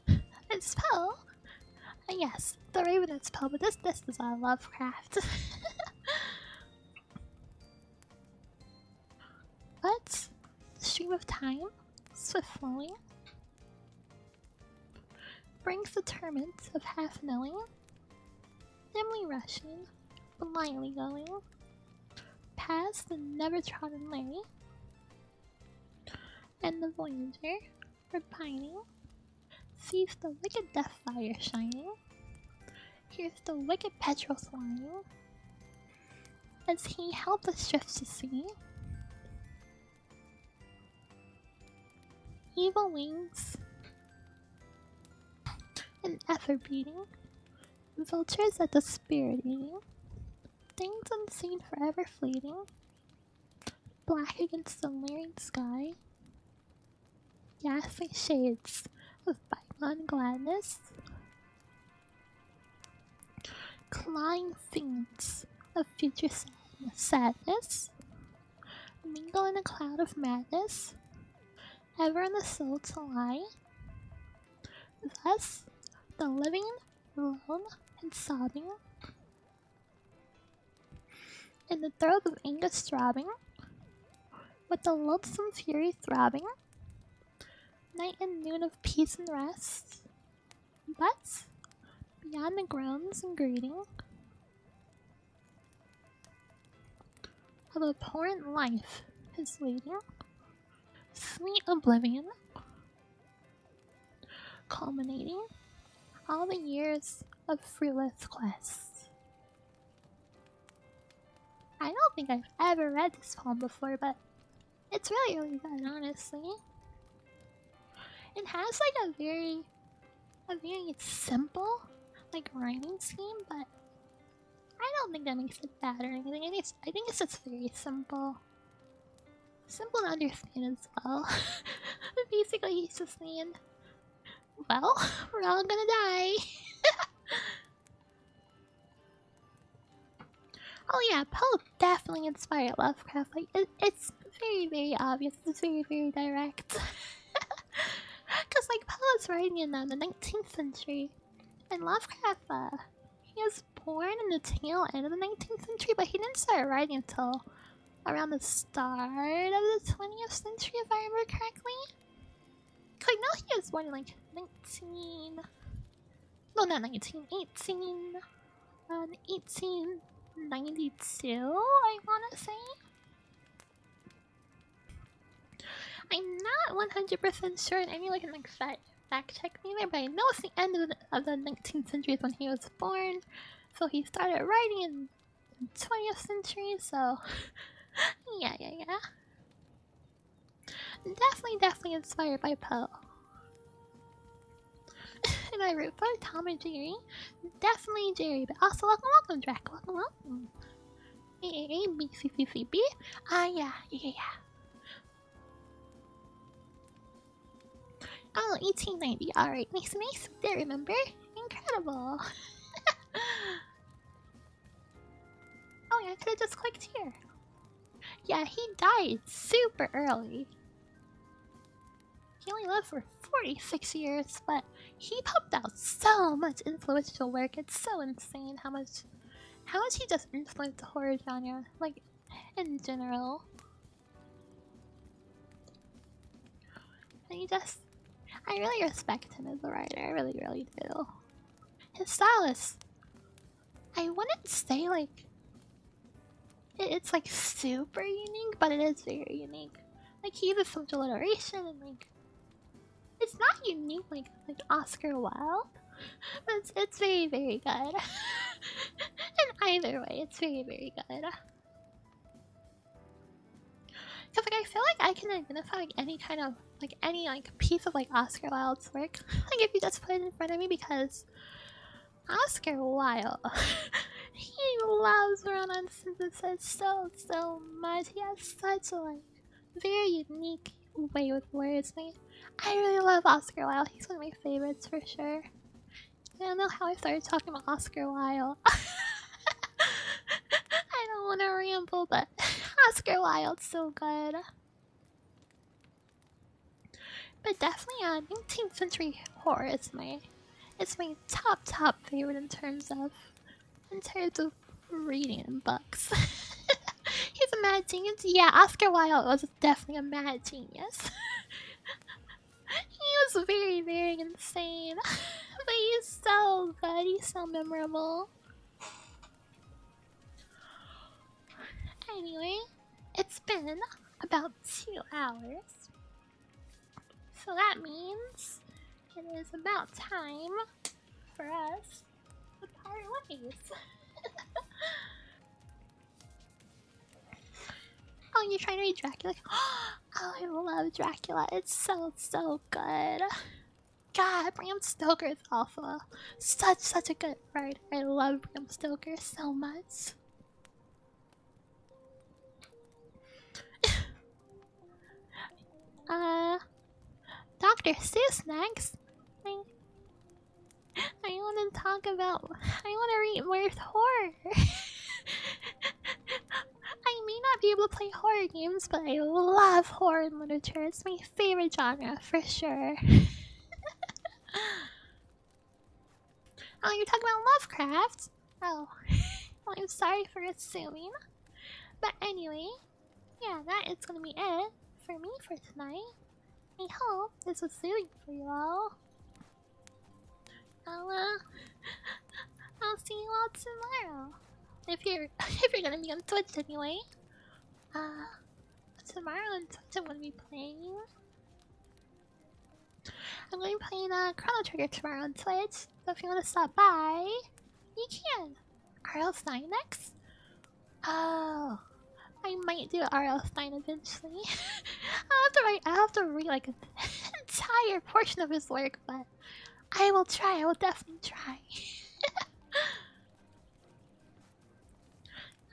A spell? Yes, the Ravenous spell, but this is a Lovecraft. But the stream of time, swift flowing, brings the torment of half knowing, dimly rushing, blindly going, past the never trodden lay, and the voyager, repining, sees the wicked death fire shining, hears the wicked petrol flying, as he helpless drifts to sea. Evil wings, an effort beating, vultures at the spirit eating, things unseen forever fleeting, black against the leering sky, ghastly shades of bygone gladness, clawing fiends of future sadness, mingle in a cloud of madness, ever in the soul to lie. Thus, the living, alone, and sobbing, in the throat of Angus throbbing, with the loathsome fury throbbing, night and noon of peace and rest, but, beyond the groans and greeting of abhorrent life is waiting, sweet oblivion, culminating all the years of fruitless quests. I don't think I've ever read this poem before, but it's really good, honestly. It has like a very simple rhyming scheme, but I don't think that makes it bad or anything. I think it's just very simple. Simple to understand as well. Basically, he's just saying, well, we're all gonna die. Oh yeah, Poe definitely inspired Lovecraft. It's very obvious. It's very direct. Because Poe is writing in the 19th century, and Lovecraft, he was born in the tail end of the 19th century, but he didn't start writing until around the start of the 20th century, if I remember correctly. I know he was born in 1892, I wanna say. I'm not 100% sure, and anyone can fact check me there, but I know it's the end of the 19th century is when he was born, so he started writing in the 20th century, so yeah. Definitely inspired by Poe. And I root for Tom and Jerry. Definitely Jerry, but also welcome, Drac. Welcome. A, B, C, C, C, B. Yeah. Oh, 1890. Alright, nice. There, remember? Incredible. Oh, yeah, I could've just clicked here. Yeah, he died super early. He only lived for 46 years, but he pumped out so much influential work. It's so insane how much he just influenced the horror genre, like, in general. And I really respect him as a writer. I really do. His style is, I wouldn't say like it's like super unique, but it is very unique. Like he uses some alliteration and like it's not unique like Oscar Wilde, but it's very good. And either way, it's very good. Cause like I feel like I can identify like any kind of any piece of like Oscar Wilde's work, like if you just put it in front of me, because Oscar Wilde, he loves run-on synthesis so much. He has such a very unique way with words. I really love Oscar Wilde. He's one of my favorites for sure. I don't know how I started talking about Oscar Wilde. I don't want to ramble, but Oscar Wilde's so good. But definitely, 19th century horror is my top favorite in terms of reading books. He's a mad genius. Yeah, Oscar Wilde was definitely a mad genius. He was very insane. But he's so good. He's so memorable. Anyway, it's been about 2 hours. So that means it is about time for us to part ways. Oh, you're trying to read Dracula? Oh, I love Dracula. It's so good. God, Bram Stoker is also such a good writer. I love Bram Stoker so much. Dr. Seuss next. I want to talk about. I want to read more horror. I may not be able to play horror games, but I love horror literature. It's my favorite genre for sure. Oh, you're talking about Lovecraft? Oh, well, I'm sorry for assuming. But anyway, yeah, that is gonna be it for me for tonight. I hope this was soothing for you all. I'll see you all tomorrow. If you're gonna be on Twitch anyway. Tomorrow on Twitch I'm gonna be playing. I'm going to be playing Chrono Trigger tomorrow on Twitch. So if you want to stop by, you can. RL Stein next? Oh, I might do RL Stein eventually. I'll have to read like an entire portion of his work, but I will try. I will definitely try.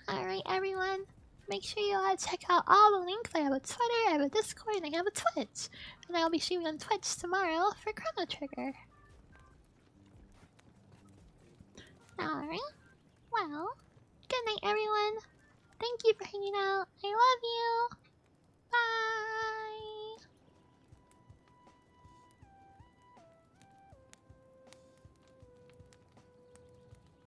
Alright, everyone. Make sure you check out all the links. I have a Twitter, I have a Discord, and I have a Twitch. And I'll be streaming on Twitch tomorrow for Chrono Trigger. Alright. Well, good night, everyone. Thank you for hanging out. I love you.